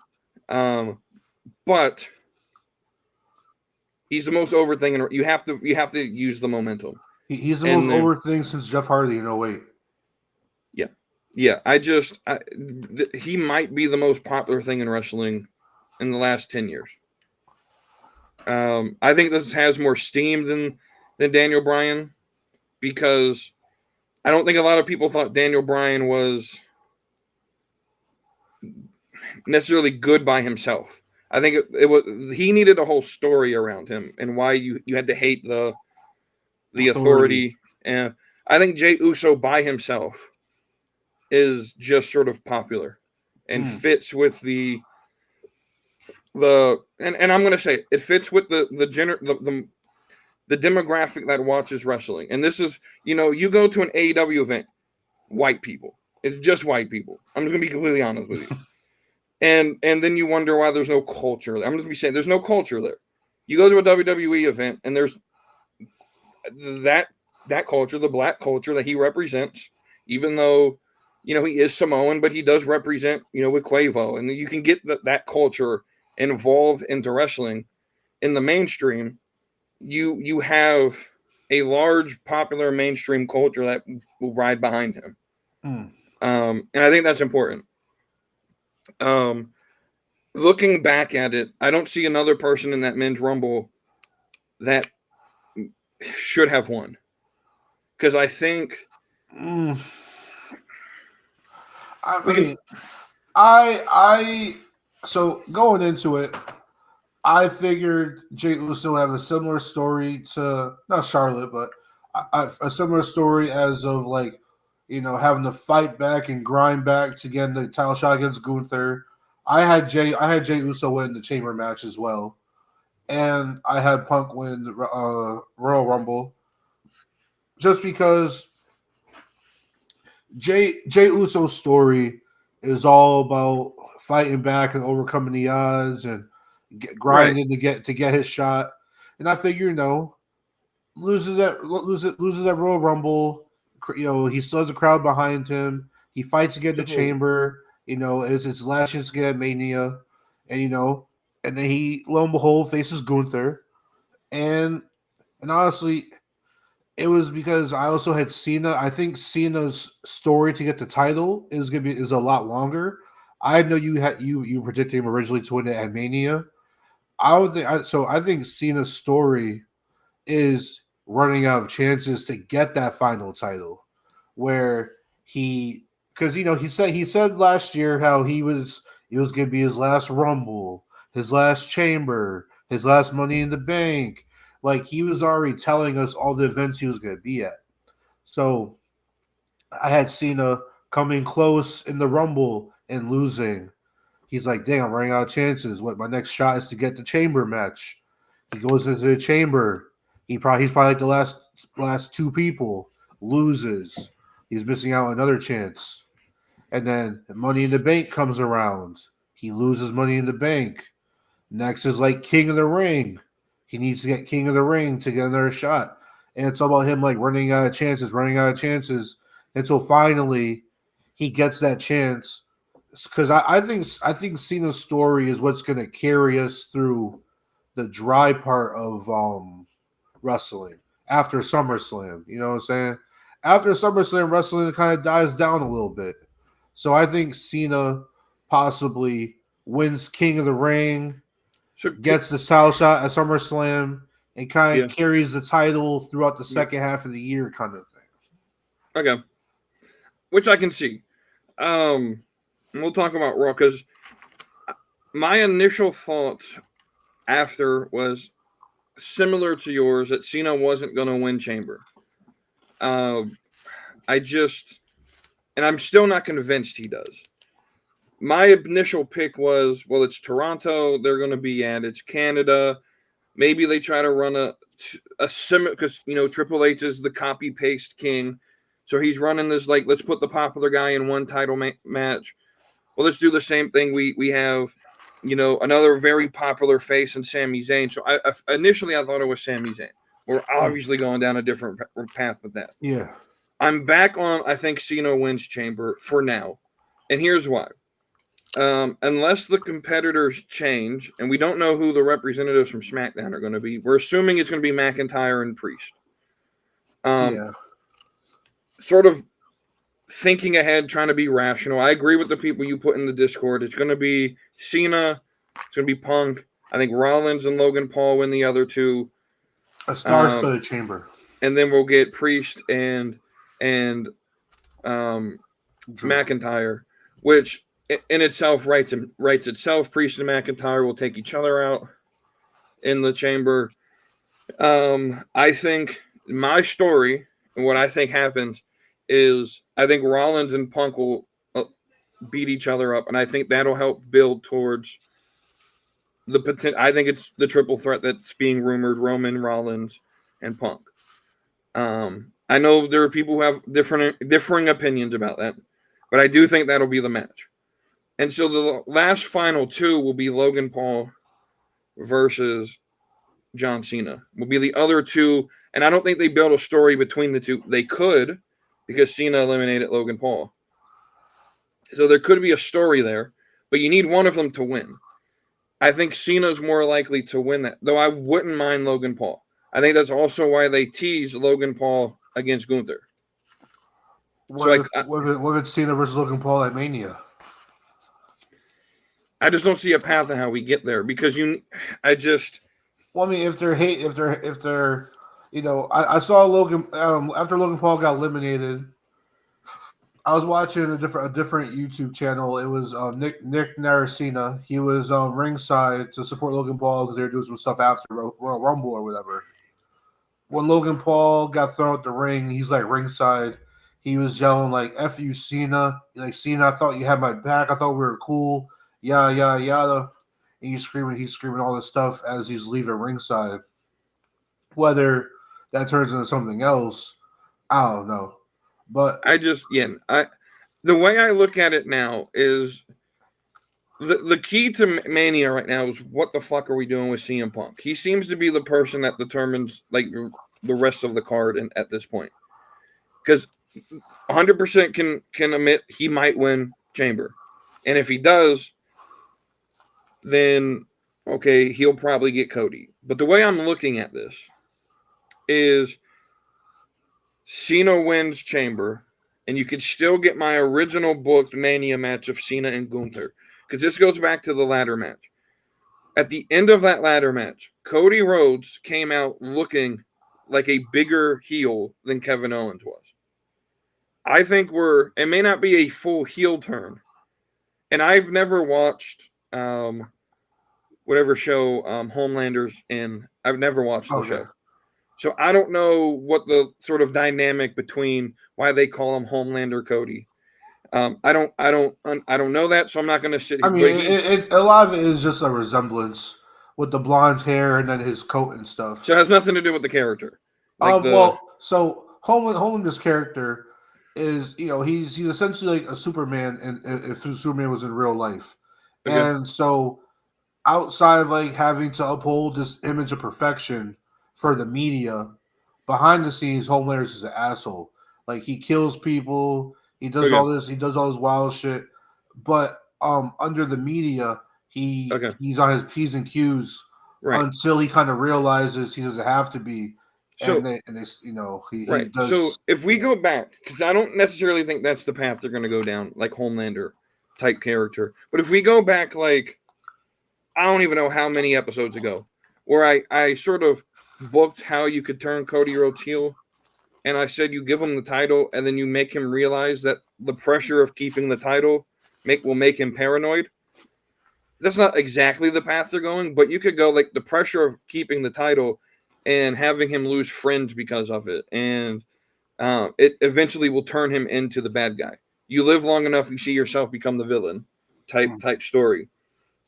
But he's the most over thing, and you have to use the momentum. He's the most over thing since Jeff Hardy in 08. Yeah. He might be the most popular thing in wrestling in the last 10 years. I think this has more steam than Daniel Bryan, because I don't think a lot of people thought Daniel Bryan was necessarily good by himself. I think it was he needed a whole story around him and why you had to hate the authority. And I think Jey Uso by himself is just sort of popular and fits with the and I'm going to say it fits with the demographic that watches wrestling. And this is, you go to an AEW event, white people. It's just white people. I'm just going to be completely honest with you. And then you wonder why there's no culture. I'm just going to be saying there's no culture there. You go to a WWE event and there's that culture, the black culture that he represents, even though, he is Samoan, but he does represent, with Quavo. And you can get that culture involved into wrestling in the mainstream. You have a large popular mainstream culture that will ride behind him. And I think that's important. Looking back at it, I don't see another person in that men's rumble that should have won. Because I think so going into it, I figured Jey Uso have a similar story to not Charlotte, but a similar story as of like, having to fight back and grind back to get the title shot against Gunther. I had Jey Uso win the Chamber match as well, and I had Punk win the Royal Rumble, just because Jey Uso's story is all about fighting back and overcoming the odds and grinding to get his shot. And I figure, loses that Royal Rumble. He still has a crowd behind him. He fights again the Chamber. It's his last chance to get at Mania, and and then he, lo and behold, faces Gunther, and honestly, it was because I also had Cena. I think Cena's story to get the title is a lot longer. I know you predicted him originally to win it at Mania, I think Cena's story is running out of chances to get that final title, where because he said last year how he was going to be his last Rumble, his last Chamber, his last Money in the Bank. Like he was already telling us all the events he was going to be at. So I had Cena coming close in the Rumble and losing. He's like, dang, I'm running out of chances. What my next shot is to get the Chamber match. He goes into the Chamber. He's probably like the last two people. Loses. He's missing out on another chance. And then Money in the Bank comes around. He loses Money in the Bank. Next is like King of the Ring. He needs to get King of the Ring to get another shot. And it's all about him like running out of chances, until finally he gets that chance. Because I think Cena's story is what's going to carry us through the dry part of wrestling after SummerSlam. You know what I'm saying? After SummerSlam, wrestling kind of dies down a little bit. So I think Cena possibly wins King of the Ring, gets the title shot at SummerSlam, and kind of carries the title throughout the second half of the year kind of thing. Okay. Which I can see. We'll talk about Raw, because my initial thought after was similar to yours, that Cena wasn't going to win Chamber. And I'm still not convinced he does. My initial pick was, well, it's Toronto. They're going to be at. It's Canada. Maybe they try to run a similar, because Triple H is the copy paste king, so he's running this like, let's put the popular guy in one title match. Well, let's do the same thing. We have, another very popular face in Sami Zayn. So initially I thought it was Sami Zayn. We're obviously going down a different path with that. Yeah. I'm back on, I think Cena wins Chamber for now. And here's why. Unless the competitors change, and we don't know who the representatives from Smackdown are going to be, we're assuming it's going to be McIntyre and Priest. Sort of thinking ahead, trying to be rational. I agree with the people you put in the Discord. It's going to be Cena. It's going to be Punk. I think Rollins and Logan Paul win the other two. A star-studded chamber. And then we'll get Priest and McIntyre, which in itself writes itself. Priest and McIntyre will take each other out in the chamber. I think my story and what I think happens is I think Rollins and Punk will beat each other up, and I think that'll help build towards the potential. I think it's the triple threat that's being rumored: Roman, Rollins, and Punk. I know there are people who have differing opinions about that, but I do think that'll be the match. And so the last final two will be Logan Paul versus John Cena. Will be the other two, and I don't think they build a story between the two. They could, because Cena eliminated Logan Paul. So there could be a story there, but you need one of them to win. I think Cena's more likely to win that, though I wouldn't mind Logan Paul. I think that's also why they teased Logan Paul against Gunther. What if Cena versus Logan Paul at Mania? I just don't see a path to how we get there, because Well, I mean, if they're, I saw Logan after Logan Paul got eliminated. I was watching a different YouTube channel. It was Nick Naracina. He was ringside to support Logan Paul because they were doing some stuff after Royal Rumble or whatever. When Logan Paul got thrown out the ring, he's like ringside. He was yelling like "F you, Cena!" Like, Cena, I thought you had my back. I thought we were cool. Yada yada yada. And he's screaming all this stuff as he's leaving ringside. Whether that turns into something else, I don't know. But the way I look at it now is the key to Mania right now is what the fuck are we doing with CM Punk? He seems to be the person that determines like the rest of the card at this point, because 100% can admit he might win Chamber, and if he does, then okay, he'll probably get Cody. But the way I'm looking at this is Cena wins Chamber, and you could still get my original booked Mania match of Cena and Gunther, because this goes back to the ladder match. At the end of that ladder match, Cody Rhodes came out looking like a bigger heel than Kevin Owens was. I think it may not be a full heel turn. And I've never watched whatever show Homelander's in. I've never watched the show. So I don't know what the sort of dynamic between why they call him Homelander Cody. I don't know that, so I'm not going to sit here. I mean, a lot of it is just a resemblance with the blonde hair and then his coat and stuff. So it has nothing to do with the character. So Homelander's character is, he's essentially like a Superman, and if Superman was in real life, and so outside of like having to uphold this image of perfection for the media, behind the scenes, Homelander's is an asshole. Like, he kills people, he does all this wild shit, but under the media, he's on his P's and Q's until he kind of realizes he doesn't have to be. So, he does. So if we go back, because I don't necessarily think that's the path they're going to go down, like Homelander type character. But if we go back, like, I don't even know how many episodes ago, where I sort of booked how you could turn Cody Rhodes heel, and I said you give him the title, and then you make him realize that the pressure of keeping the title will make him paranoid. That's not exactly the path they're going, but you could go like the pressure of keeping the title and having him lose friends because of it, and it eventually will turn him into the bad guy. You live long enough, you see yourself become the villain type story.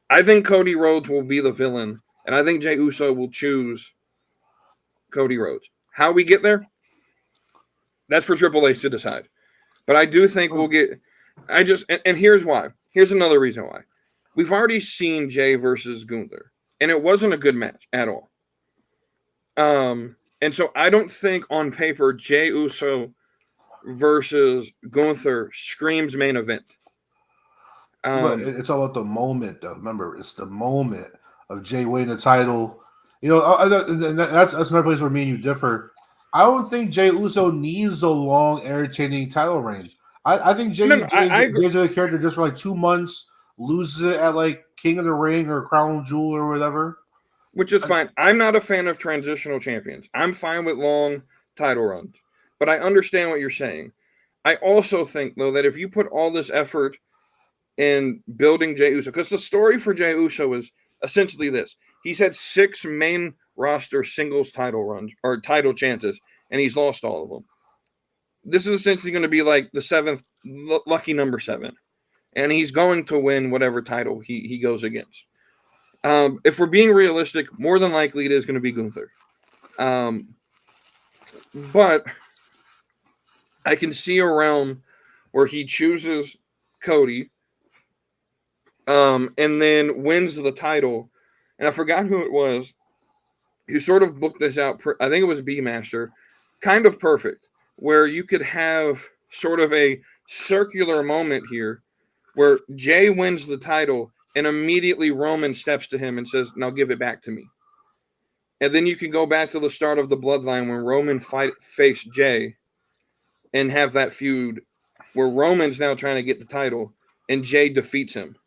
I think Cody Rhodes will be the villain, and I think Jey Uso will choose Cody Rhodes. How we get there, that's for Triple H to decide. But I do think we'll get. And here's why. Here's another reason why. We've already seen Jey versus Gunther, and it wasn't a good match at all. And so I don't think on paper Jey Uso versus Gunther screams main event. But it's all about the moment, though. Remember, it's the moment of Jey winning the title. That's another place where me and you differ. I don't think Jey Uso needs a long, entertaining title reign. I think Jey's a character just for like 2 months, loses it at like King of the Ring or Crown Jewel or whatever. Which is fine. I'm not a fan of transitional champions. I'm fine with long title runs. But I understand what you're saying. I also think, though, that if you put all this effort in building Jey Uso, because the story for Jey Uso is essentially this. He's had 6 main roster singles title runs or title chances, and he's lost all of them. This is essentially going to be like the 7th, lucky number 7. And he's going to win whatever title he goes against. If we're being realistic, more than likely it is going to be Gunther. But I can see a realm where he chooses Cody and then wins the title. And I forgot who it was. You sort of booked this out. I think it was B-Master. Kind of perfect. Where you could have sort of a circular moment here where Jey wins the title and immediately Roman steps to him and says, "Now give it back to me." And then you can go back to the start of the Bloodline when Roman faced Jey and have that feud where Roman's now trying to get the title and Jey defeats him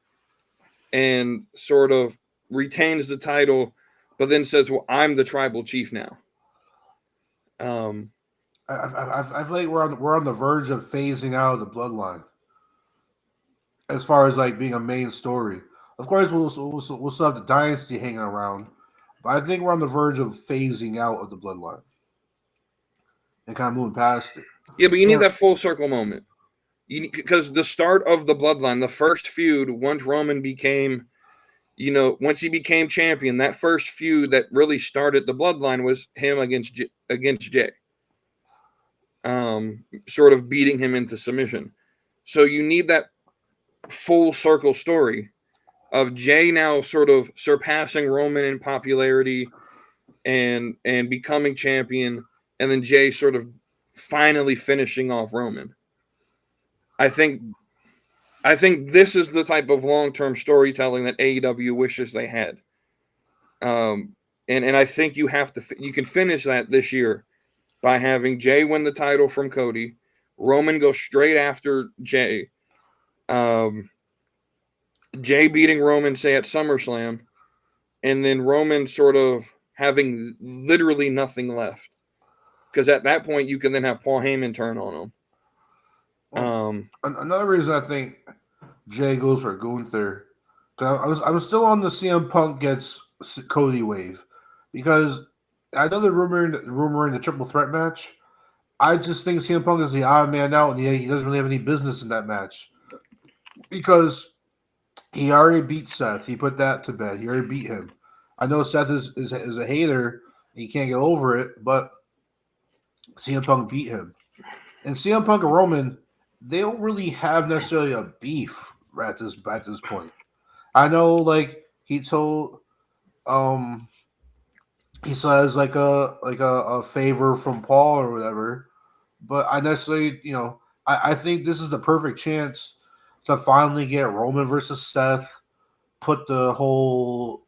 and sort of retains the title, but then says, "Well, I'm the tribal chief now." I feel like we're on the verge of phasing out of the Bloodline as far as like being a main story. Of course, we'll still have the dynasty hanging around, but I think we're on the verge of phasing out of the Bloodline and kind of moving past it. Yeah, but you need that full circle moment. Because the start of the Bloodline, the first feud, once Roman became, once he became champion, that first feud that really started the Bloodline was him against Jey. Sort of beating him into submission. So you need that full circle story of Jey now sort of surpassing Roman in popularity and becoming champion, and then Jey sort of finally finishing off Roman. I think this is the type of long-term storytelling that AEW wishes they had. And I think you can finish that this year by having Jey win the title from Cody, Roman go straight after Jey, Jey beating Roman, say, at SummerSlam, and then Roman sort of having literally nothing left. Because at that point, you can then have Paul Heyman turn on him. Well, another reason I think Jay goes for Gunther, I was still on the CM Punk gets Cody wave, because I know they're rumoring the triple threat match. I just think CM Punk is the odd man out, and he doesn't really have any business in that match because he already beat Seth. He put that to bed. He already beat him. I know Seth is a hater. He can't get over it, but CM Punk beat him. And CM Punk and Roman, they don't really have necessarily a beef at this point. I know, like he told, he says like a favor from Paul or whatever, but I necessarily, I think this is the perfect chance to finally get Roman versus Seth, put the whole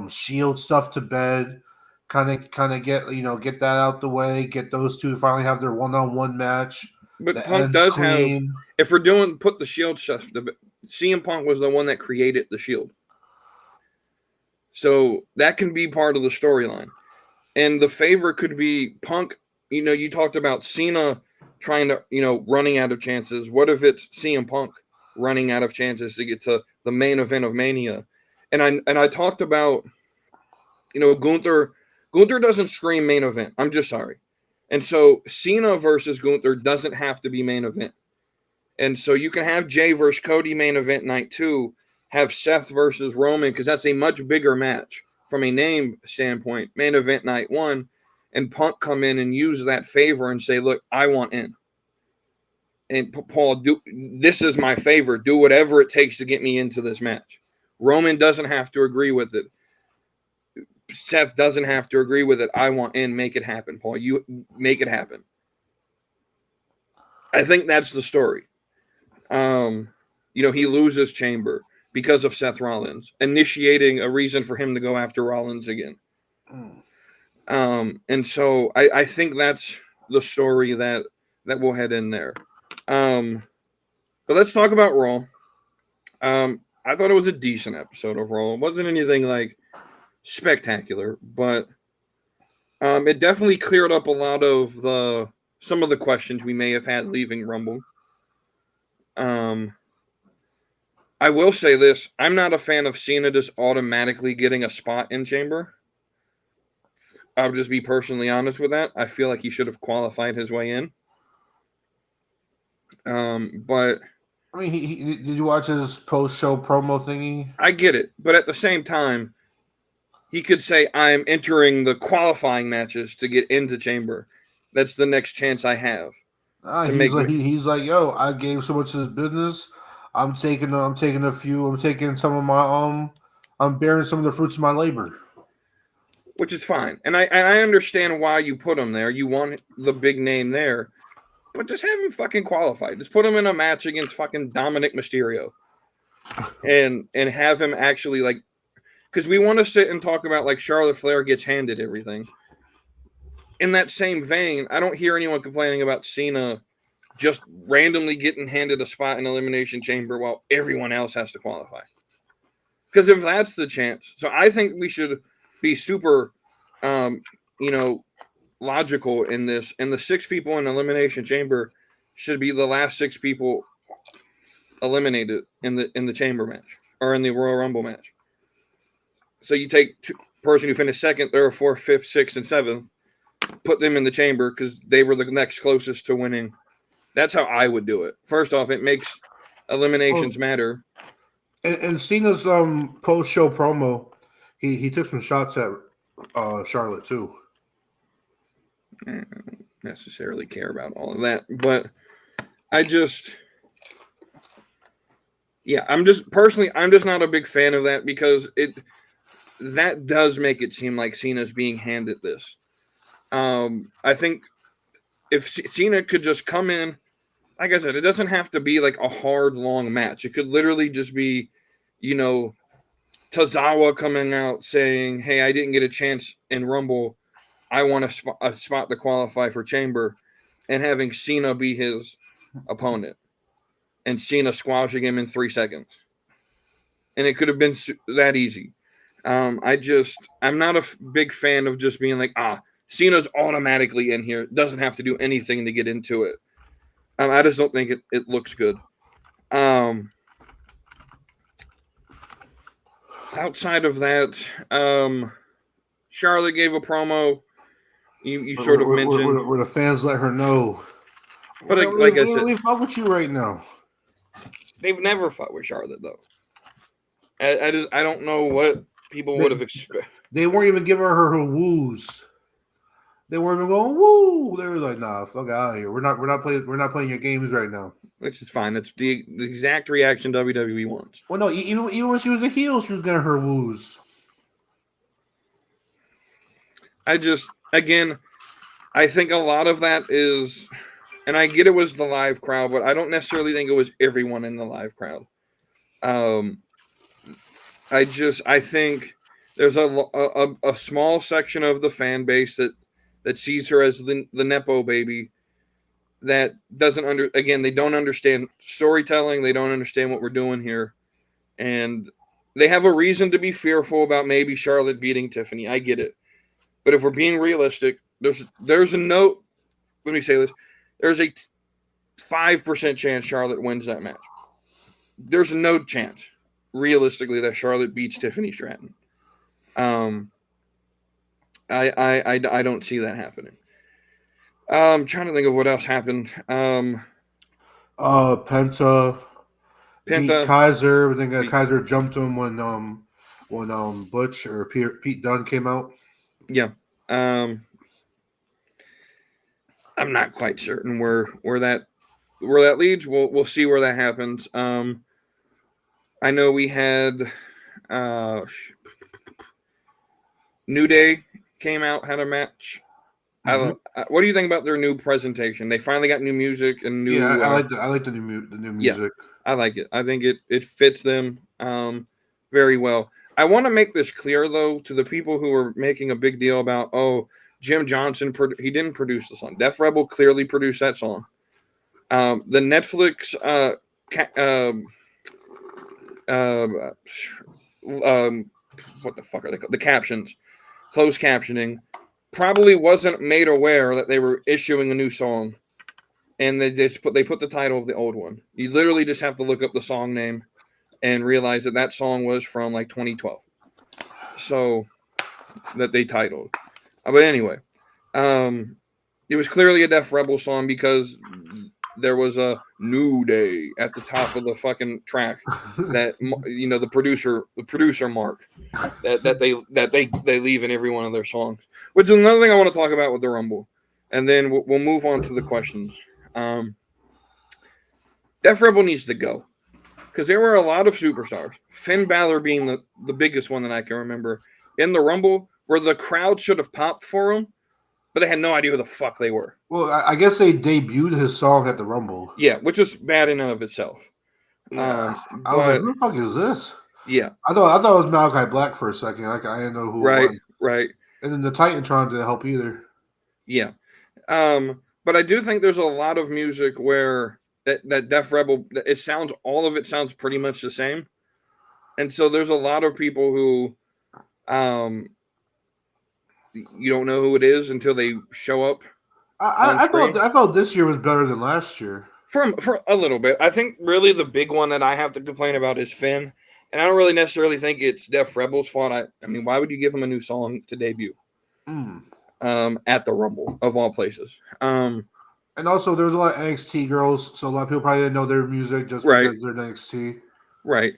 Shield stuff to bed, kind of get get that out the way, get those two to finally have their one-on-one match. But Punk does have, if we're doing put the Shield stuff, CM Punk was the one that created the Shield. So that can be part of the storyline. And the favor could be Punk, you talked about Cena trying to, running out of chances. What if it's CM Punk running out of chances to get to the main event of Mania? And I talked about, Gunther doesn't scream main event. I'm just sorry. And so Cena versus Gunther doesn't have to be main event. And so you can have Jay versus Cody main event night 2, have Seth versus Roman, because that's a much bigger match from a name standpoint, main event night 1, and Punk come in and use that favor and say, look, I want in. And Paul, this is my favor. Do whatever it takes to get me into this match. Roman doesn't have to agree with it. Seth doesn't have to agree with it. I want in. Make it happen, Paul. You make it happen. I think that's the story. He loses Chamber because of Seth Rollins, initiating a reason for him to go after Rollins again. And so I think that's the story that we'll head in there. But let's talk about Raw. I thought it was a decent episode of Raw. It wasn't anything like spectacular, but it definitely cleared up a lot of some of the questions we may have had leaving Rumble. I will say this. I'm not a fan of Cena just automatically getting a spot in Chamber. I'll just be personally honest with that. I feel like he should have qualified his way in. But I mean, did you watch his post-show promo thingy? I get it, but at the same time, he could say, I'm entering the qualifying matches to get into Chamber. That's the next chance I have. He's like, yo, I gave so much of his business. I'm taking some of my I'm bearing some of the fruits of my labor. Which is fine. And I understand why you put him there. You want the big name there. But just have him fucking qualified. Just put him in a match against fucking Dominic Mysterio. And have him actually, like, because we want to sit and talk about, like, Charlotte Flair gets handed everything. In that same vein, I don't hear anyone complaining about Cena just randomly getting handed a spot in Elimination Chamber while everyone else has to qualify. Because if that's the chance, so I think we should be super, logical in this. And the 6 people in Elimination Chamber should be the last 6 people eliminated in the Chamber match or in the Royal Rumble match. So you take person who finished 2nd, 3rd, 4th, 5th, 6th, and 7th, put them in the Chamber because they were the next closest to winning. That's how I would do it. First off, it makes eliminations matter. And Cena's post-show promo, he took some shots at Charlotte too. I don't necessarily care about all of that, but I'm just not a big fan of that because that does make it seem like Cena's being handed this. I think if Cena could just come in, like I said, it doesn't have to be like a hard, long match. It could literally just be, Tozawa coming out saying, hey, I didn't get a chance in Rumble. I want a spot to qualify for Chamber, and having Cena be his opponent and Cena squashing him in 3 seconds. And it could have been that easy. I'm not a big fan of just being like, Cena's automatically in here. Doesn't have to do anything to get into it. I just don't think it looks good. Outside of that, Charlotte gave a promo. You sort of mentioned where the fans let her know. But like I said, we fuck with you right now. They've never fought with Charlotte though. I don't know what people would have expected. They weren't even giving her woos. They weren't even going woo. They were like, "Nah, fuck out of here. We're not playing your games right now." Which is fine. That's the exact reaction WWE wants. Well, no, even when she was a heel, she was getting her woos. I think a lot of that is, and I get it was the live crowd, but I don't necessarily think it was everyone in the live crowd. I think there's a small section of the fan base that sees her as the Nepo baby that doesn't they don't understand storytelling. They don't understand what we're doing here. And they have a reason to be fearful about maybe Charlotte beating Tiffany. I get it. But if we're being realistic, there's a note. Let me say this. There's a 5% chance Charlotte wins that match. There's no chance, realistically, that Charlotte beats Tiffany Stratton. I don't see that happening. I'm trying to think of what else happened. Penta beat Kaiser. I think Kaiser jumped him when Butch or Pete Dunne came out. Yeah. I'm not quite certain where that leads. We'll see where that happens. I know we had New Day came out, had a match. Mm-hmm. What do you think about their new presentation? They finally got new music and new. Yeah, I like the new music. Yeah, I like it. I think it fits them very well. I want to make this clear though to the people who are making a big deal about Jim Johnson. He didn't produce the song. Def Rebel clearly produced that song. The Netflix what the fuck are they called? The captions, closed captioning, probably wasn't made aware that they were issuing a new song, and they put the title of the old one. You literally just have to look up the song name and realize that song was from like 2012. So that they titled. But anyway, it was clearly a Def Rebel song because there was a New Day at the top of the fucking track that the producer mark that they leave in every one of their songs, which is another thing I want to talk about with the Rumble, and then we'll move on to the questions. Def Rebel needs to go because there were a lot of superstars, Finn Balor being the biggest one that I can remember in the Rumble, where the crowd should have popped for him, but they had no idea who the fuck they were. Well, I guess they debuted his song at the Rumble. Yeah, which is bad in and of itself. Yeah. I was like, who the fuck is this? Yeah. I thought it was Malachi Black for a second. I didn't know who it was. Right. And then the Titantron didn't help either. Yeah. But I do think there's a lot of music where that Def Rebel, all of it sounds pretty much the same. And so there's a lot of people who you don't know who it is until they show up. I felt this year was better than last year. For a little bit. I think really the big one that I have to complain about is Finn. And I don't really necessarily think it's Def Rebel's fault. I mean, why would you give him a new song to debut? At the Rumble, of all places. And also, there's a lot of NXT girls, so a lot of people probably didn't know their music just because they're NXT. Right.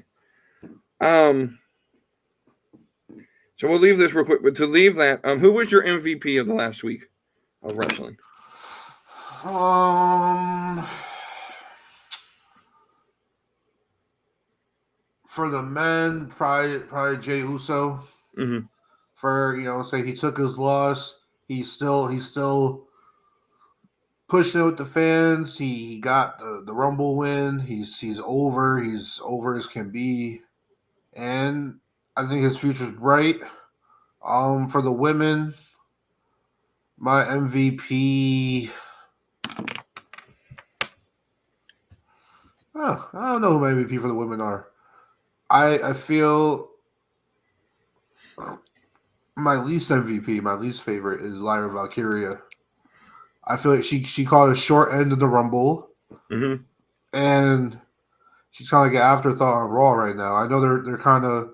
So we'll leave this real quick. But to leave that, who was your MVP of the last week of wrestling? For the men, probably Jey Uso. Mm-hmm. For say he took his loss, he's still pushing it with the fans. He got the Rumble win. He's over as can be, and I think his future's bright. For the women, my MVP. I don't know who my MVP for the women are. I feel My least MVP, my least favorite is Lyra Valkyria. I feel like she caught a short end of the Rumble, and she's kind of like an afterthought on Raw right now. I know they're kind of,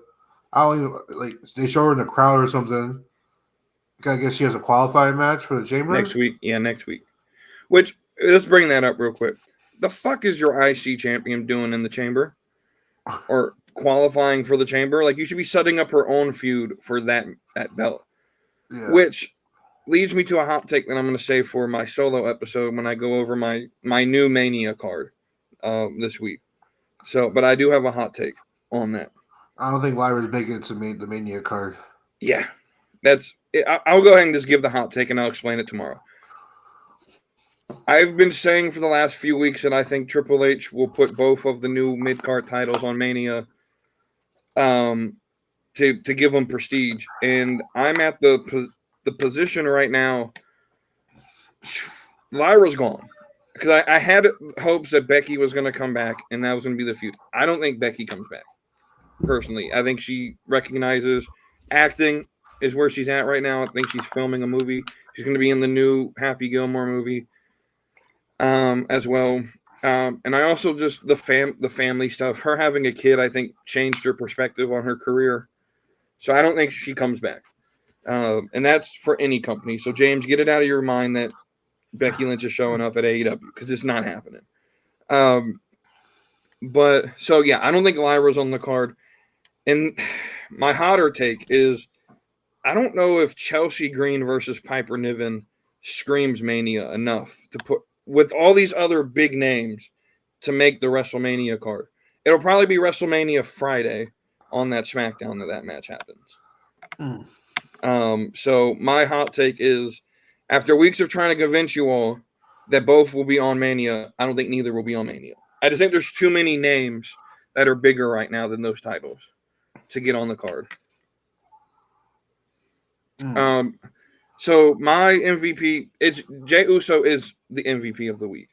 I don't even like, they show her in the crowd or something. I guess she has a qualifying match for the Chamber next week. Yeah, next week. Which, let's bring that up real quick. The fuck is your IC champion doing in the Chamber, or qualifying for the Chamber? Like, you should be setting up her own feud for that belt. Yeah. Which leads me to a hot take that I'm going to save for my solo episode when I go over my new Mania card this week. So, but I do have a hot take on that. I don't think Lyra's making it to the Mania card. Yeah, that's it. I'll go ahead and just give the hot take, and I'll explain it tomorrow. I've been saying for the last few weeks that I think Triple H will put both of the new mid-card titles on Mania to give them prestige. And I'm at the position right now. Lyra's gone. Because I had hopes that Becky was going to come back, and that was going to be the feud. I don't think Becky comes back, personally. I think she recognizes acting is where she's at right now. I think she's filming a movie. She's going to be in the new Happy Gilmore movie as well. And I also just, the family stuff. Her having a kid, I think, changed her perspective on her career. So I don't think she comes back. And that's for any company. So, James, get it out of your mind that Becky Lynch is showing up at AEW, because it's not happening. But so yeah, I don't think Lyra's on the card. And my hotter take is, I don't know if Chelsea Green versus Piper Niven screams Mania enough to put with all these other big names to make the WrestleMania card. It'll probably be WrestleMania Friday on that Smackdown that match happens. So my hot take is, after weeks of trying to convince you all that both will be on Mania, I don't think neither will be on Mania. I just think there's too many names that are bigger right now than those titles to get on the card. So my MVP, it's Jey Uso is the MVP of the week.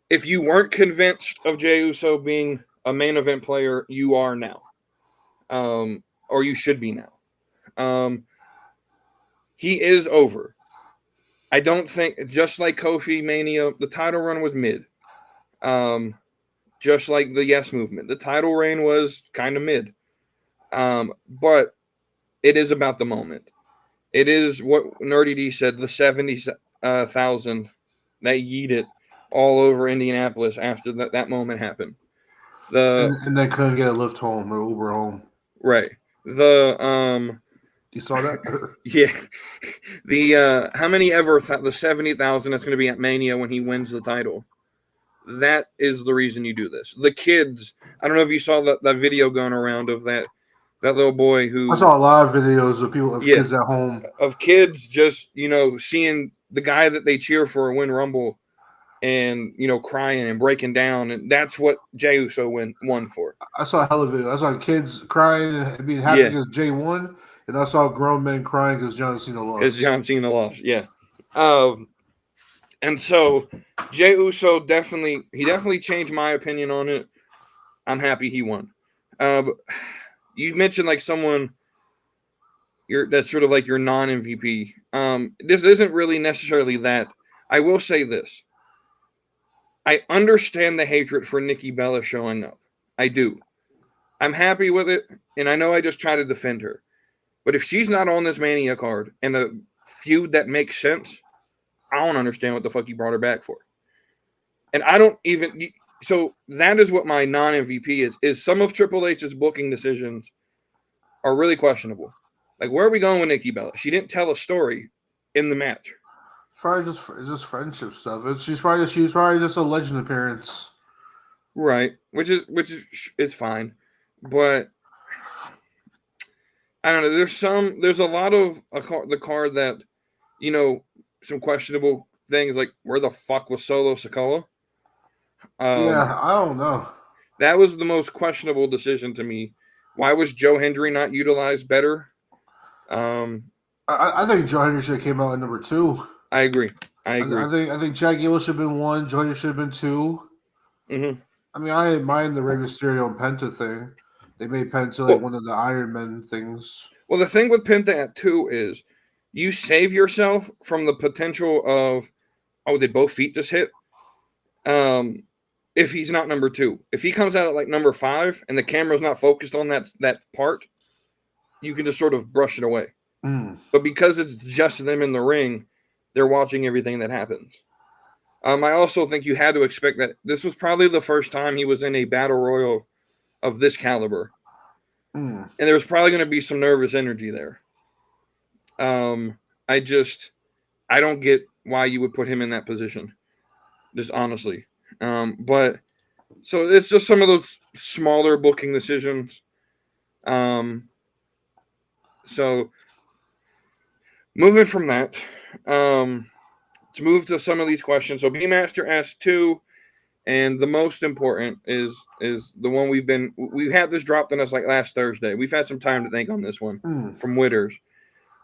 If you weren't convinced of Jey Uso being a main event player, you are now. Or you should be now. He is over. I don't think, just like Kofi Mania, the title run was mid. Just like the Yes Movement, the title reign was kind of mid. But it is about the moment. It is what Nerdy D said, the 70,000 that yeeted all over Indianapolis after that moment happened. And they couldn't get a lift home or Uber home. Right. You saw that? Yeah. The how many ever thought the 70,000 that's going to be at Mania when he wins the title? That is the reason you do this. The kids, I don't know if you saw that video going around of that little boy who... I saw a lot of videos of kids at home. Of kids just, seeing the guy that they cheer for win Rumble and, crying and breaking down. And that's what Jey Uso won for. I saw a hell of videos. I saw kids crying and being happy because Jey won. And I saw grown men crying because John Cena lost. Because John Cena lost, yeah. And so Jey Uso definitely changed my opinion on it. I'm happy he won. You mentioned like someone that's sort of like your non-MVP. This isn't really necessarily that. I will say this. I understand the hatred for Nikki Bella showing up. I do. I'm happy with it, and I know I just try to defend her. But if she's not on this Mania card and a feud that makes sense, I don't understand what the fuck you brought her back for. And I don't even... So that is what my non-MVP is some of Triple H's booking decisions are really questionable. Like, where are we going with Nikki Bella? She didn't tell a story in the match. Probably just friendship stuff. She's probably just a legend appearance. Right. Which is fine. But I don't know. There's a lot of the card that, some questionable things, like where the fuck was Solo Sikoa? Yeah, I don't know. That was the most questionable decision to me. Why was Joe Hendry not utilized better? I think Joe Hendry should have came out at number 2. I agree. I think Jack Gable should have been 1. Joe Hendry should have been 2. Mm-hmm. I mean, I didn't mind the Rey Mysterio and Penta thing. They made Penta like one of the Iron Man things. Well, the thing with Penta too is you save yourself from the potential of, oh, did both feet just hit? If he's not number 2. If he comes out at like number 5 and the camera's not focused on that part, you can just sort of brush it away. But because it's just them in the ring, they're watching everything that happens. I also think you had to expect that this was probably the first time he was in a battle royal of this caliber. And there was probably going to be some nervous energy there. I don't get why you would put him in that position. Just honestly. But so it's just some of those smaller booking decisions. So moving from that, let's move to some of these questions. So B-Master asked 2, and the most important is the one we had this dropped on us like last Thursday. We've had some time to think on this one from Witters.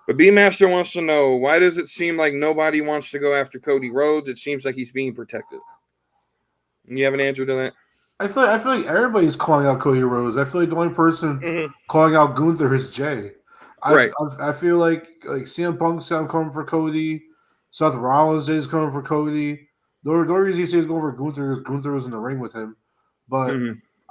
But B-Master wants to know, why does it seem like nobody wants to go after Cody Rhodes? It seems like he's being protected. And you have an answer to that? I feel like everybody's calling out Cody Rhodes. I feel like the only person calling out Gunther is Jay. I feel like CM Punk's coming for Cody. Seth Rollins is coming for Cody. The only reason he says he's going for Gunther is Gunther was in the ring with him. But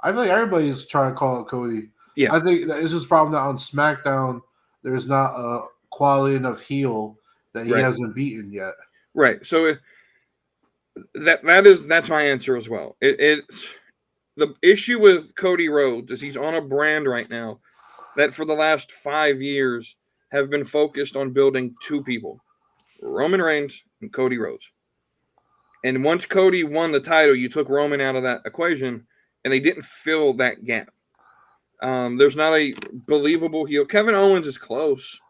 I feel like everybody's trying to call out Cody. Yeah. I think that it's just a problem that on SmackDown there's not a quality enough heel that he hasn't beaten yet. Right. So that's my answer as well. It's the issue with Cody Rhodes is he's on a brand right now that for the last 5 years have been focused on building 2 people, Roman Reigns and Cody Rhodes. And once Cody won the title, you took Roman out of that equation, and they didn't fill that gap. There's not a believable heel. Kevin Owens is close,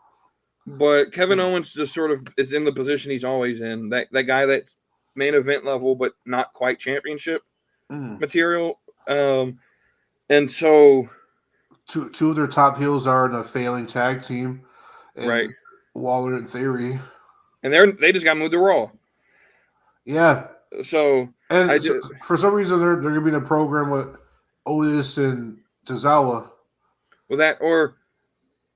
but Kevin Owens just sort of is in the position he's always in. That guy that's main event level, but not quite championship material. And so two of their top heels are in a failing tag team. Right. Waller and Theory. And they just got moved to Raw. Yeah. So for some reason they're gonna be in a program with Otis and Tozawa. Well, or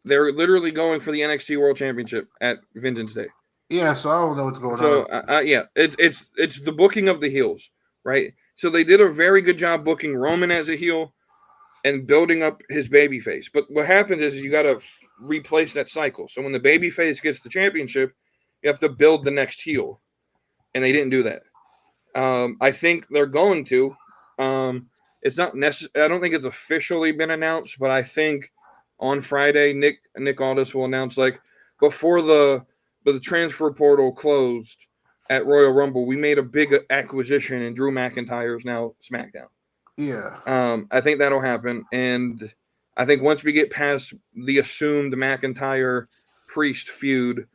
they're literally going for the NXT World Championship at Vengeance Day. Yeah, so I don't know what's going on. So yeah, it's the booking of the heels, right? So they did a very good job booking Roman as a heel and building up his babyface. But what happens is you got to replace that cycle. So when the babyface gets the championship, you have to build the next heel, and they didn't do that. I think they're going to. It's not necessary. I don't think it's officially been announced, but I think on Friday, Nick Aldis will announce, like, before the transfer portal closed at Royal Rumble, we made a big acquisition, and Drew McIntyre is now SmackDown. Yeah. I think that'll happen, and I think once we get past the assumed McIntyre Priest feud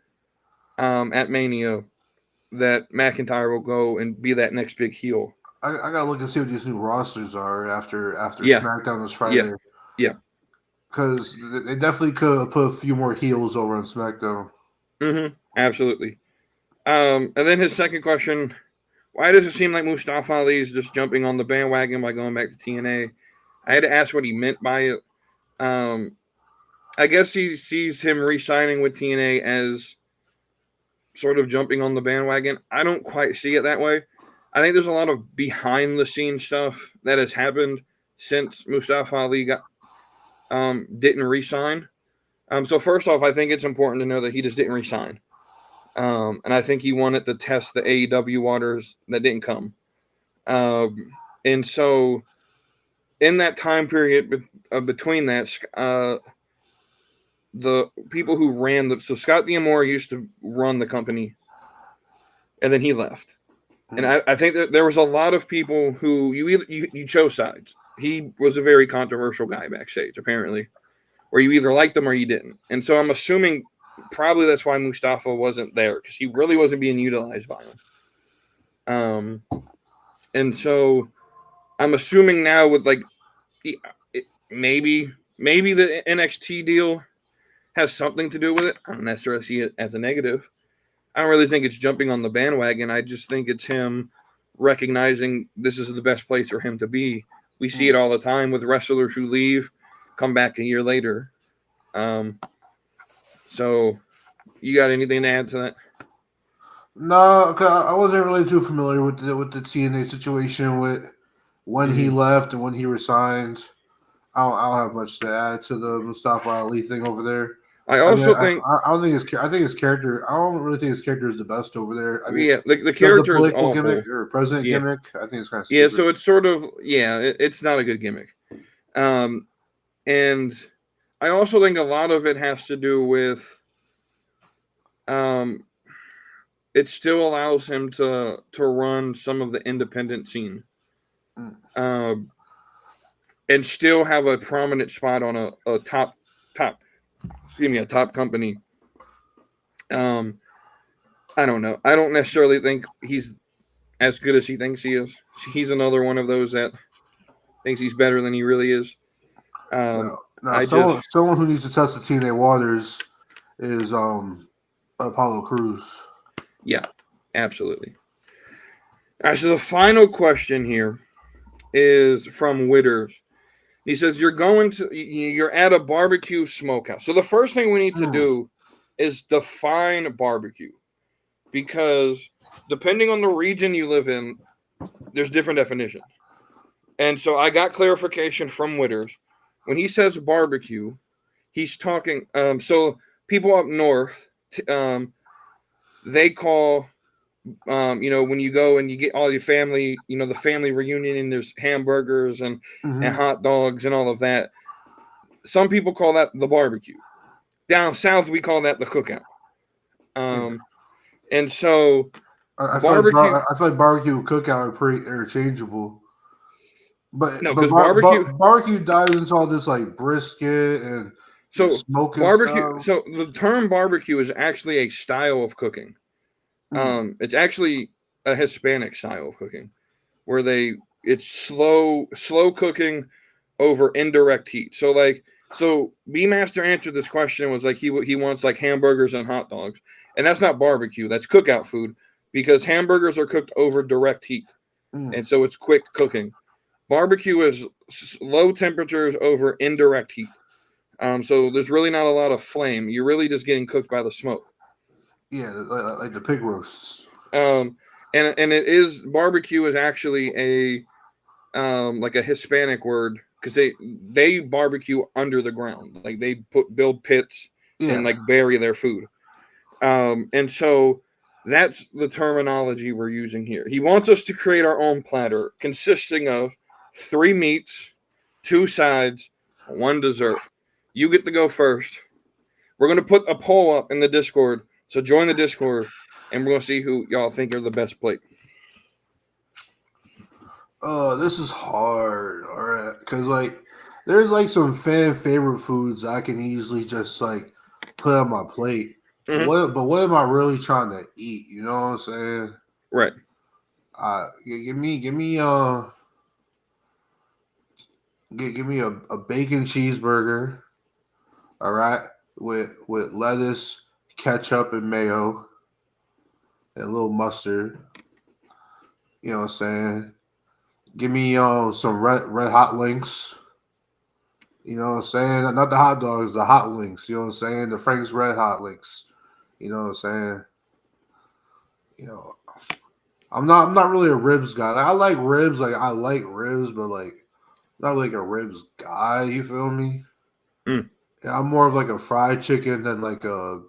at Mania, that McIntyre will go and be that next big heel. I gotta look and see what these new rosters are after SmackDown this Friday. Yeah. Because they definitely could have put a few more heels over on SmackDown. Absolutely. And then his second question, why does it seem like Mustafa Ali is just jumping on the bandwagon by going back to TNA? I had to ask what he meant by it. I guess he sees him re-signing with TNA as sort of jumping on the bandwagon. I don't quite see it that way. I think there's a lot of behind-the-scenes stuff that has happened since Mustafa Ali didn't re-sign. So first off, I think it's important to know that he just didn't re-sign. And I think he wanted to test the AEW waters that didn't come. And so in that time period between that, the people who ran so Scott D'Amore used to run the company, and then he left. And I think that there was a lot of people who you chose sides. He was a very controversial guy backstage, apparently, where you either liked him or you didn't. And so I'm assuming probably that's why Mustafa wasn't there, because he really wasn't being utilized by him. And so I'm assuming now with maybe the NXT deal has something to do with it. I don't necessarily see it as a negative. I don't really think it's jumping on the bandwagon. I just think it's him recognizing this is the best place for him to be. We see it all the time with wrestlers who leave. come back a year later. So you got anything to add to that? No, 'cause I wasn't really too familiar with the TNA situation with when he left and when he resigned. I don't have much to add to the Mustafa Ali thing over there. I also I think I don't think his I think his character. I don't really think his character is the best over there. I mean, yeah, the character is political awful. gimmick or president Yeah. gimmick. I think it's kind of Yeah, stupid. so it's sort of it's not a good gimmick. And I also think a lot of it has to do with it still allows him to run some of the independent scene. And still have a prominent spot on a top company. I don't know. I don't necessarily think he's as good as he thinks he is. He's another one of those that thinks he's better than he really is. Someone who needs to test the TNA waters is Apollo Crews. Yeah, absolutely. All right, so the final question here is from Witters. He says you're at a barbecue smokehouse. So the first thing we need to do is define barbecue, because depending on the region you live in, there's different definitions. And so I got clarification from Witters. When he says barbecue, he's talking. So people up north, they call, when you go and you get all your family, the family reunion, and there's hamburgers and hot dogs and all of that. Some people call that the barbecue. Down south, we call that the cookout. And so I feel like barbecue and cookout are pretty interchangeable. But no, because barbecue dives into all this like brisket and smoking barbecue. stuff. So the term barbecue is actually a style of cooking. It's actually a Hispanic style of cooking, where it's slow cooking over indirect heat. So B-Master answered this question, was like he wants like hamburgers and hot dogs, and that's not barbecue. That's cookout food, because hamburgers are cooked over direct heat, and so it's quick cooking. Barbecue is low temperatures over indirect heat. So there's really not a lot of flame. You're really just getting cooked by the smoke. Yeah, like the pig roasts. And it is, barbecue is actually a like a Hispanic word, because they barbecue under the ground. Like they build pits and like bury their food. And so that's the terminology we're using here. He wants us to create our own platter consisting of 3 meats, 2 sides, 1 dessert. You get to go first. We're going to put a poll up in the Discord. So join the Discord, and we're going to see who y'all think are the best plate. Oh, this is hard. All right. Because, like, there's, like, some fan favorite foods I can easily just, like, put on my plate. But what am I really trying to eat? You know what I'm saying? Right. Give me a bacon cheeseburger. All right, with lettuce, ketchup, and mayo, and a little mustard. You know what I'm saying? Give me some red hot links. You know what I'm saying? Not the hot dogs, the hot links. You know what I'm saying? The Frank's Red Hot links. You know what I'm saying? You know, I'm not really a ribs guy. Like, I like ribs, but like not like a ribs guy. You feel me? Yeah, I'm more of like a fried chicken than like a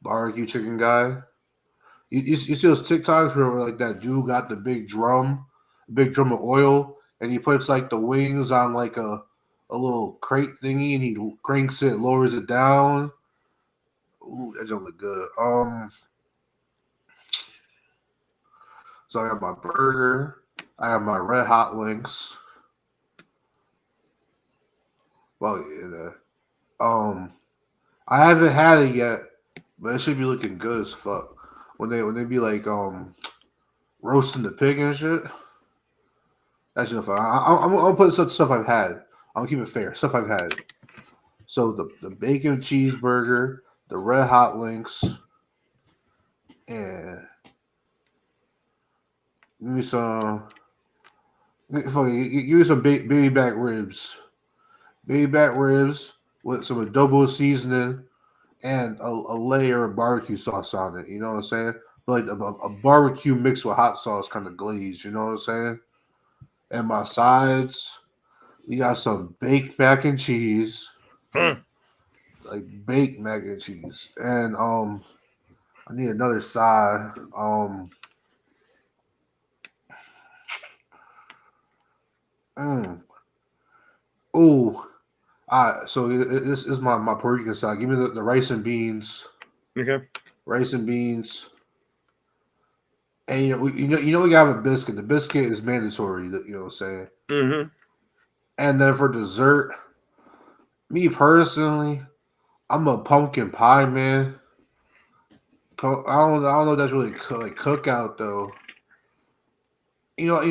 barbecue chicken guy. You see those TikToks where like that dude got the big drum of oil, and he puts like the wings on like a little crate thingy, and he cranks it, lowers it down. Ooh, that don't look good. So I have my burger. I have my red hot links. Well, yeah. I haven't had it yet, but it should be looking good as fuck. When they be like roasting the pig and shit. That's enough. I'm gonna put stuff I've had. I'm gonna keep it fair. Stuff I've had. So the bacon cheeseburger, the red hot links, and give me some baby back ribs. baby back ribs with some adobo seasoning and a layer of barbecue sauce on it. You know what I'm saying? Like a barbecue mixed with hot sauce kind of glaze. You know what I'm saying? And my sides, we got some baked mac and cheese, like baked mac and cheese, and I need another side. Mm, ooh, so this is my Puerto Rican side. Give me the rice and beans, Okay. rice and beans, and we gotta have a biscuit. The biscuit is mandatory. You know what I'm saying? Mm-hmm. And then for dessert, me personally, I'm a pumpkin pie man. I don't know if that's really like cookout though.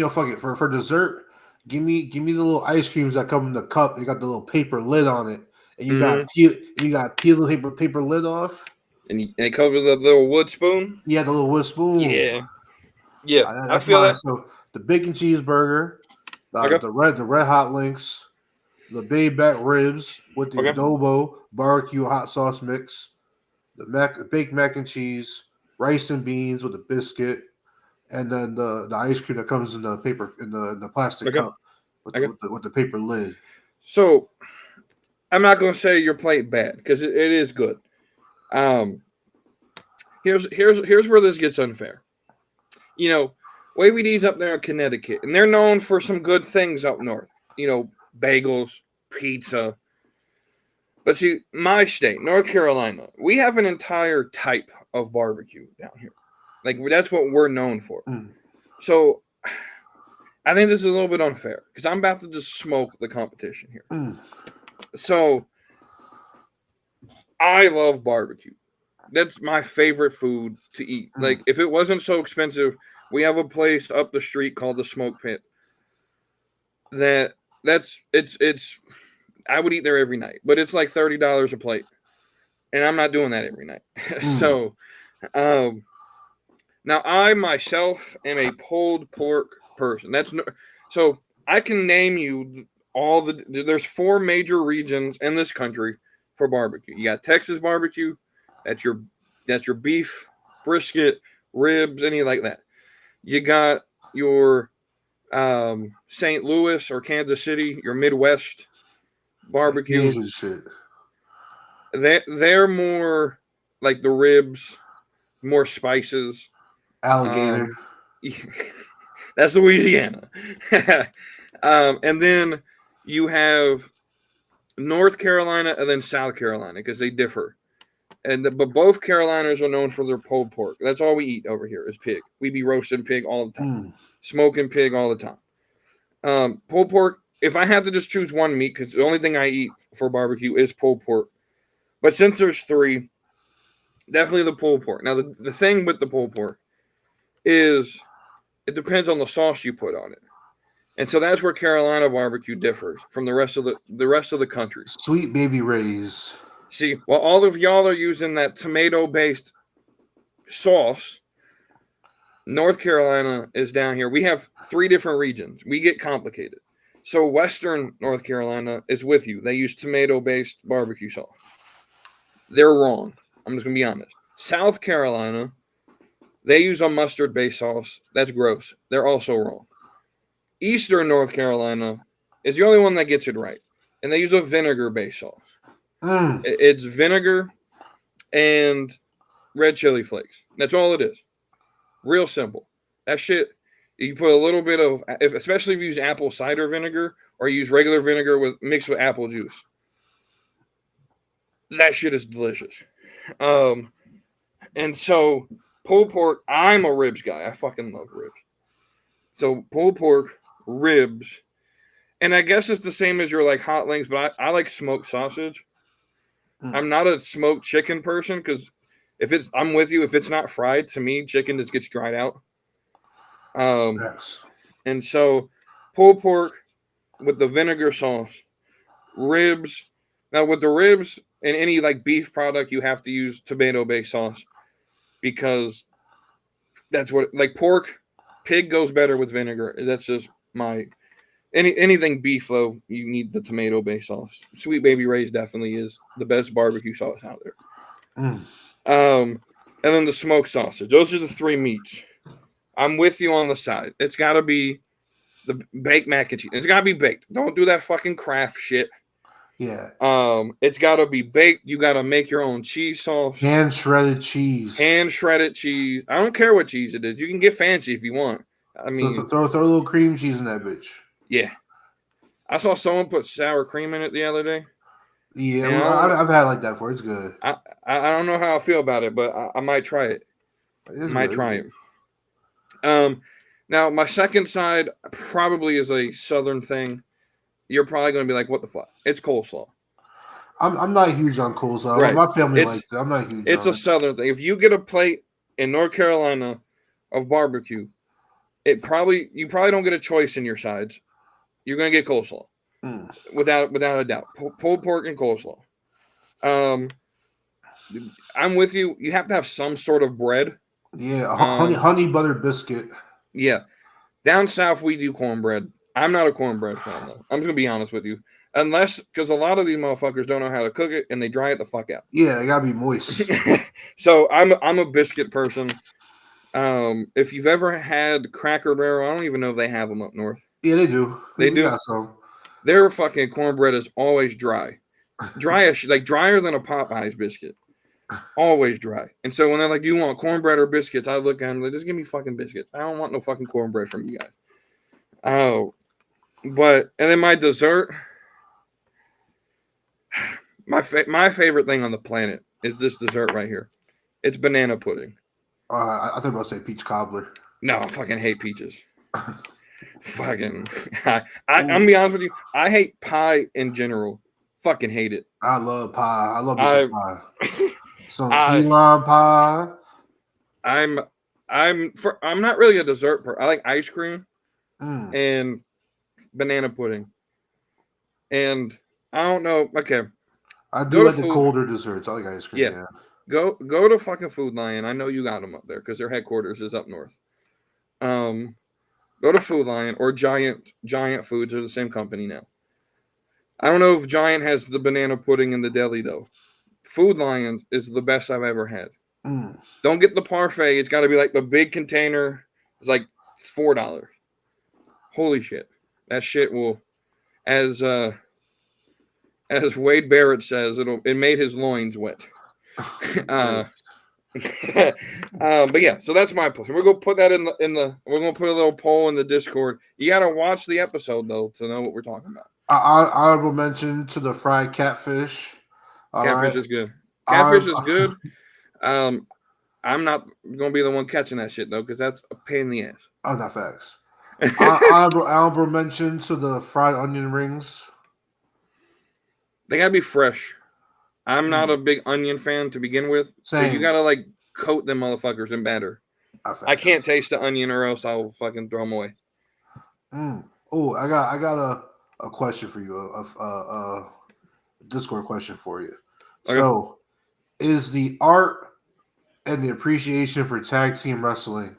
Fuck it. For dessert, give me the little ice creams that come in the cup. They got the little paper lid on it, and Mm-hmm. you got peel the paper lid off. And it comes with a little wood spoon. Yeah, the little wood spoon. Yeah. Yeah. I That's feel mine. that. So the bacon cheeseburger, Okay. the red hot links, the bay back ribs with the Okay. adobo barbecue hot sauce mix, the baked mac and cheese, rice and beans with a biscuit, and then the ice cream that comes in the paper in the plastic Okay. cup with Okay. with the paper lid. So I'm not going to say your plate bad because it is good. Here's where this gets unfair. You know, Wavy D's up there in Connecticut, and they're known for some good things up north. Bagels, pizza. But see, my state, North Carolina, we have an entire type of barbecue down here. Like that's what we're known for. Mm. So I think this is a little bit unfair because I'm about to just smoke the competition here. Mm. So I love barbecue. That's my favorite food to eat. Like if it wasn't so expensive, we have a place up the street called the Smoke Pit. It's I would eat there every night, but it's like $30 a plate, and I'm not doing that every night. So, now I myself am a pulled pork person. So I can name you there's 4 major regions in this country for barbecue. You got Texas barbecue, that's your beef, brisket, ribs, any like that. You got your St. Louis or Kansas City, your Midwest barbecue. Asian shit. They're more like the ribs, more spices. Alligator. That's Louisiana. And then you have North Carolina and then South Carolina because they differ. But both Carolinas are known for their pulled pork. That's all we eat over here is pig. We be roasting pig all the time, smoking pig all the time. Pulled pork. If I had to just choose one meat, because the only thing I eat for barbecue is pulled pork. But since there's 3, definitely the pulled pork. Now the thing with the pulled pork is it depends on the sauce you put on it. And so that's where Carolina barbecue differs from the rest of the country. Sweet Baby Ray's. See, while all of y'all are using that tomato-based sauce, North Carolina is down here. We have 3 different regions. We get complicated. So Western North Carolina is with you. They use tomato-based barbecue sauce. They're wrong. I'm just going to be honest. South Carolina, they use a mustard-based sauce. That's gross. They're also wrong. Eastern North Carolina is the only one that gets it right. And they use a vinegar-based sauce. It's vinegar and red chili flakes. That's all it is. Real simple. That shit, you put a little bit of, especially if you use apple cider vinegar or you use regular vinegar mixed with apple juice. That shit is delicious. And so pulled pork, I'm a ribs guy. I fucking love ribs. So pulled pork, ribs, and I guess it's the same as your like hot links, but I like smoked sausage. I'm not a smoked chicken person because I'm with you. If it's not fried, to me, chicken just gets dried out. Yes. And so pulled pork with the vinegar sauce, ribs. Now with the ribs and any like beef product, you have to use tomato-based sauce because that's what like pork, pig goes better with vinegar. That's just my anything beef though, you need the tomato-based sauce. Sweet Baby Ray's definitely is the best barbecue sauce out there. And then the smoked sausage. Those are the three meats. I'm with you on the side. It's got to be the baked mac and cheese. It's got to be baked. Don't do that fucking Kraft shit. Yeah. It's got to be baked. You got to make your own cheese sauce. Hand shredded cheese. Hand shredded cheese. I don't care what cheese it is. You can get fancy if you want. I mean, so throw a little cream cheese in that bitch. Yeah. I saw someone put sour cream in it the other day. Yeah, well, I've had like that before. It's good. I don't know how I feel about it, but I might try it. Try it. Now my second side probably is a southern thing. You're probably going to be like, "What the fuck?" It's coleslaw. I'm not huge on coleslaw. Right. My family likes it. I'm not huge. It's a southern thing. If you get a plate in North Carolina of barbecue, you probably don't get a choice in your sides. You're going to get coleslaw. Without a doubt. Pulled pork and coleslaw. I'm with you. You have to have some sort of bread. Yeah, honey butter biscuit. Yeah. Down south, we do cornbread. I'm not a cornbread fan, though. I'm just going to be honest with you. Because a lot of these motherfuckers don't know how to cook it, and they dry it the fuck out. Yeah, they got to be moist. So I'm a biscuit person. If you've ever had Cracker Barrel, I don't even know if they have them up north. Yeah, they do. They do. Got some. Their fucking cornbread is always dry. Like drier than a Popeyes biscuit. Always dry. And so when they're like, "Do you want cornbread or biscuits?" I look at them like, "Just give me fucking biscuits. I don't want no fucking cornbread from you guys." Oh, and then my dessert. My favorite thing on the planet is this dessert right here. It's banana pudding. I thought about to say peach cobbler. No, I fucking hate peaches. I'm gonna be honest with you. I hate pie in general. Fucking hate it. I love pie. I love pie. Some key lime pie. I'm not really a dessert person. I like ice cream and banana pudding. And I don't know. Okay. I do like the colder desserts. I like ice cream. Yeah. Go to fucking Food Lion. I know you got them up there because their headquarters is up north. Go to Food Lion or Giant Foods. Are the same company now. I don't know if Giant has the banana pudding in the deli though. Food Lion is the best I've ever had. Don't get the parfait. It's got to be like the big container. It's like $4. Holy shit! That shit will, as Wade Barrett says, it made his loins wet. But yeah, so that's my place. We're gonna put that in the. We're gonna put a little poll in the Discord. You gotta watch the episode though to know what we're talking about. Honorable mention to the fried catfish. Catfish is good. Catfish is good. I'm not gonna be the one catching that shit though, because that's a pain in the ass. Oh, not facts. Honorable mention to the fried onion rings. They gotta be fresh. I'm not a big onion fan to begin with. Same. So you gotta like coat them motherfuckers in batter. I can't taste the onion or else I'll fucking throw them away. Oh, I got a question for you. A Discord question for you. Okay. So, is the art and the appreciation for tag team wrestling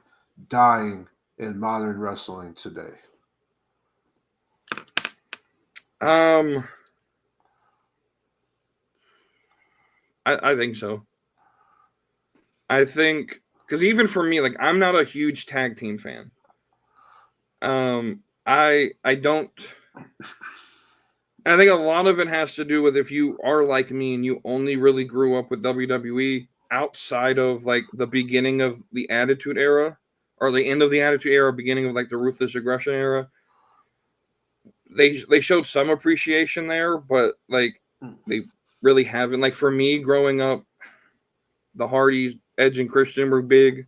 dying in modern wrestling today? I think so. I think because even for me, like I'm not a huge tag team fan. I don't. I think a lot of it has to do with if you are like me and you only really grew up with WWE outside of like the beginning of the Attitude Era or the end of the Attitude Era, beginning of like the Ruthless Aggression Era. They showed some appreciation there, but like they really haven't. Like for me, growing up, the Hardys, Edge and Christian were big,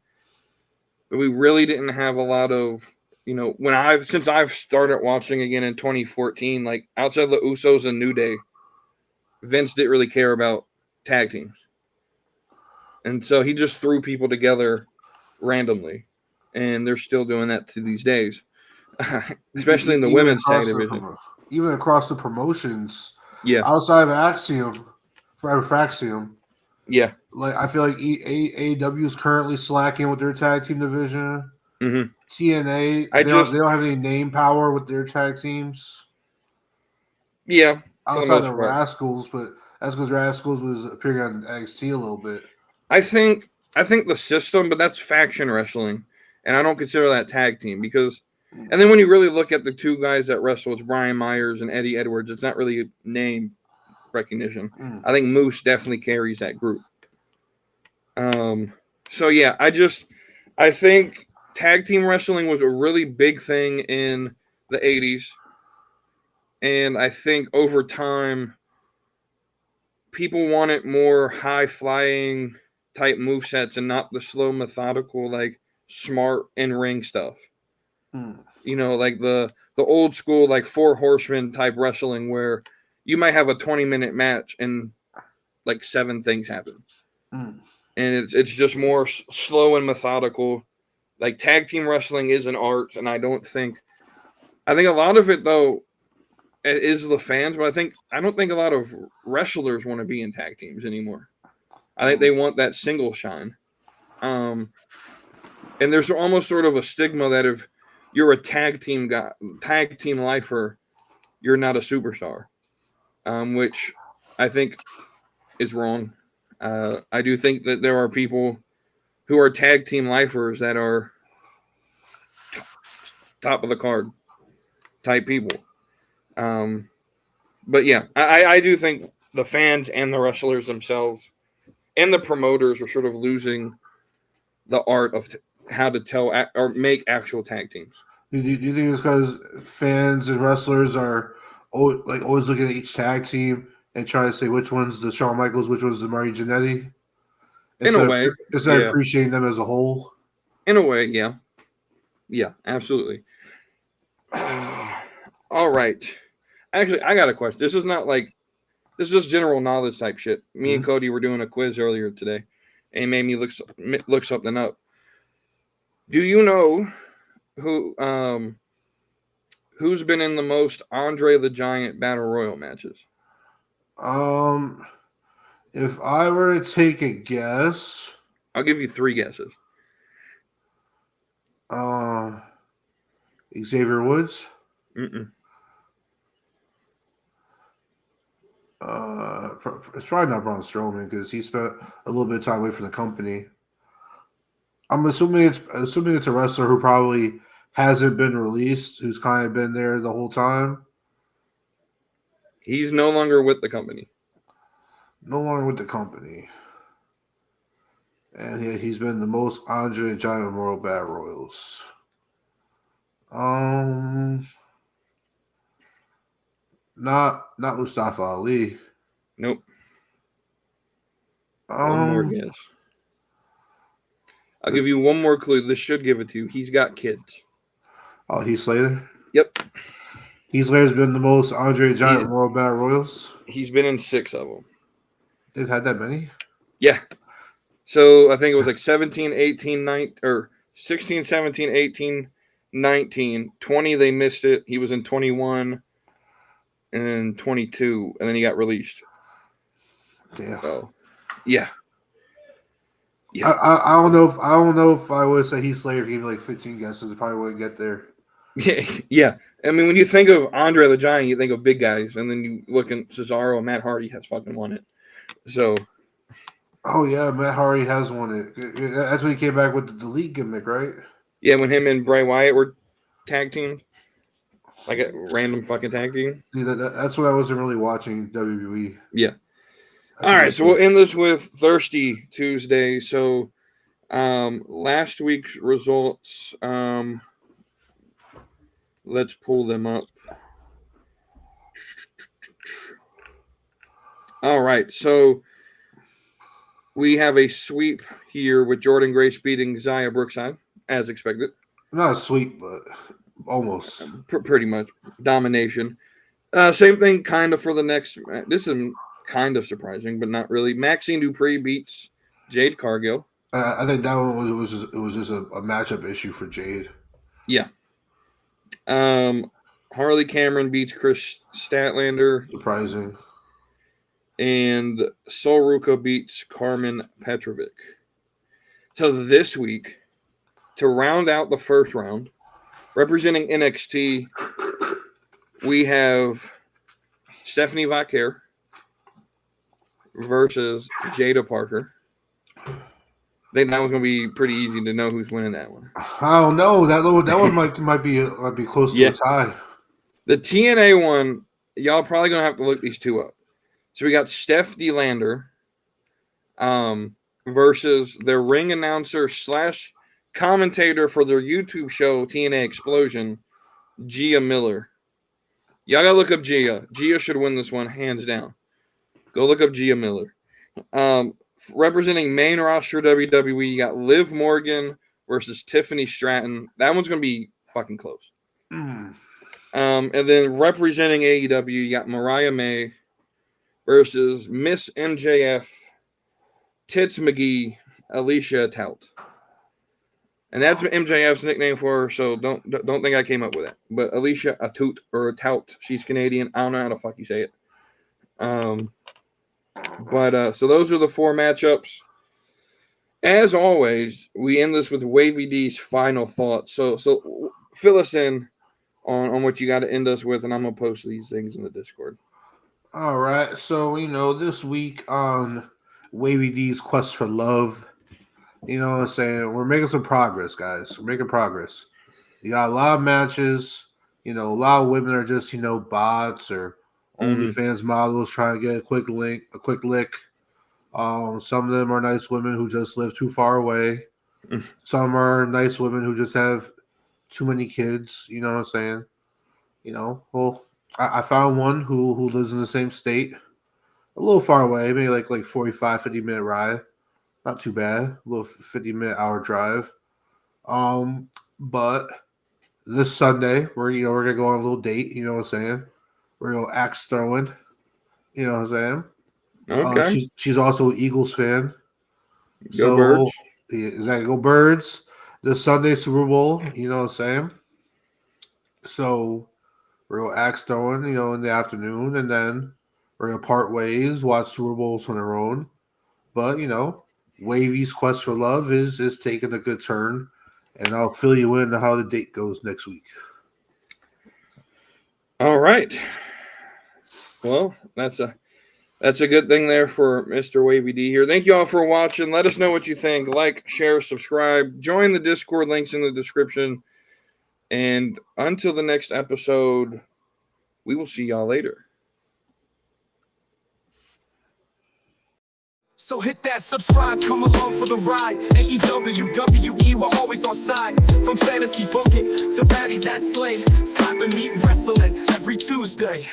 but we really didn't have a lot of, since I've started watching again in 2014, like outside the Usos and New Day, Vince didn't really care about tag teams. And so he just threw people together randomly, and they're still doing that to these days, especially in the women's tag division. Even across the promotions, outside of Axiom, Forever Axiom, yeah. Like I feel like AEW is currently slacking with their tag team division. Mm-hmm. TNA, they don't have any name power with their tag teams. Yeah, outside of Rascals, but that's because Rascals was appearing on NXT a little bit. I think the system, but that's faction wrestling, and I don't consider that tag team because. And then when you really look at the two guys that wrestle, it's Brian Myers and Eddie Edwards. It's not really name recognition. I think Moose definitely carries that group. So yeah, I think tag team wrestling was a really big thing in the 80s. And I think over time, people wanted more high flying type movesets and not the slow, methodical, like smart in ring stuff. You know, like the old school, like 4 horsemen type wrestling where you might have a 20-minute match and like 7 things happen. And it's just more slow and methodical. Like tag team wrestling is an art, and I think a lot of it though is the fans, but I don't think a lot of wrestlers want to be in tag teams anymore. I think they want that single shine. And there's almost sort of a stigma that if you're a tag team lifer, you're not a superstar, which I think is wrong. I do think that there are people who are tag team lifers that are top of the card type people. But yeah, I do think the fans and the wrestlers themselves and the promoters are sort of losing the art of how to tell or make actual tag teams. Do you think it's because fans and wrestlers are always looking at each tag team and trying to say which one's the Shawn Michaels, which one's the Marty Jannetty? In a way. Instead of appreciating them as a whole? In a way, yeah. Yeah, absolutely. All right. Actually, I got a question. This is just general knowledge type shit. Me and Cody were doing a quiz earlier today, and it made me look something up. Do you know who's been in the most Andre the Giant Battle Royal matches? If I were to take a guess, I'll give you 3 guesses. Xavier Woods. It's probably not Braun Strowman because he spent a little bit of time away from the company. I'm assuming it's a wrestler who probably hasn't been released, who's kind of been there the whole time. He's no longer with the company. And he's been the most Andre the Giant Memorial Battle Royals. Not Mustafa Ali. Nope. One more guess. I'll give you one more clue. This should give it to you. He's got kids. Oh, Heath Slater? Yep. Heath Slater's been the most Andre the Giant Memorial Battle Royals? He's been in 6 of them. They've had that many? Yeah. So I think it was like 17, 18, 19, or 16, 17, 18, 19. 20, they missed it. He was in 21 and 22, and then he got released. Damn. So, yeah. I don't know if I would say Heath Slater gave me like 15 guesses. I probably wouldn't get there. Yeah. I mean, when you think of Andre the Giant, you think of big guys, and then you look at Cesaro and Matt Hardy has fucking won it. So. Oh yeah, Matt Hardy has won it. That's when he came back with the delete gimmick, right? Yeah, when him and Bray Wyatt were tag team, like a random fucking tag team. See, that's when I wasn't really watching WWE. Yeah. All right, so we'll end this with Thirsty Tuesday. So, last week's results. Let's pull them up. All right, so we have a sweep here with Jordan Grace beating Zaya Brookside, as expected. Not a sweep, but almost. Pretty much. Domination. Same thing kind of for the next. This is kind of surprising, but not really. Maxine Dupree beats Jade Cargill. I think that one was just a matchup issue for Jade. Yeah. Harley Cameron beats Chris Statlander. Surprising. And Sol Ruka beats Carmen Petrovic. So this week, to round out the first round, representing NXT, we have Stephanie Vaquer versus Jaida Parker. I think that was going to be pretty easy to know who's winning that one. I don't know. That one might be close to a tie. The TNA one, y'all probably going to have to look these two up. So we got Steph DeLander versus their ring announcer / commentator for their YouTube show, TNA Explosion, Gia Miller. Y'all got to look up Gia. Gia should win this one, hands down. Go look up Gia Miller. Representing main roster WWE, you got Liv Morgan versus Tiffany Stratton. That one's going to be fucking close. And then representing AEW, you got Mariah May versus Miss MJF, Tits McGee, Alicia Tout. And that's MJF's nickname for her, so don't think I came up with that. But Alicia Tout or Tout, she's Canadian. I don't know how the fuck you say it. So those are the 4 matchups. As always, we end this with Wavy D's final thoughts. So fill us in on what you got to end us with, and I'm gonna post these things in the Discord. All right. So this week on Wavy D's Quest for Love, you know what I'm saying, we're making some progress, guys. We're making progress. You got a lot of matches. A lot of women are just bots or OnlyFans models trying to get a quick lick. Some of them are nice women who just live too far away. Some are nice women who just have too many kids. You know what I'm saying? Well, I found one who lives in the same state, a little far away, maybe like 45, 50-minute ride. Not too bad. A little 50-minute hour drive. But this Sunday, we're gonna go on a little date. You know what I'm saying? We're going axe throwing. You know what I'm saying? Okay. She's also an Eagles fan. Go Birds. Yeah, exactly. Go Birds. This Sunday Super Bowl. You know what I'm saying? So we're going axe throwing, in the afternoon, and then we're going to part ways, watch Super Bowls on our own. But, Wavy's Quest for Love is taking a good turn, and I'll fill you in on how the date goes next week. All right. Well, that's a good thing there for Mr. Wavy D here. Thank you all for watching. Let us know what you think. Like, share, subscribe. Join the Discord. Links in the description. And until the next episode, we will see y'all later. So hit that subscribe, come along for the ride. AEW, WE, we're always on side. From fantasy booking to baddies that slay. Slapping, meet, wrestling every Tuesday.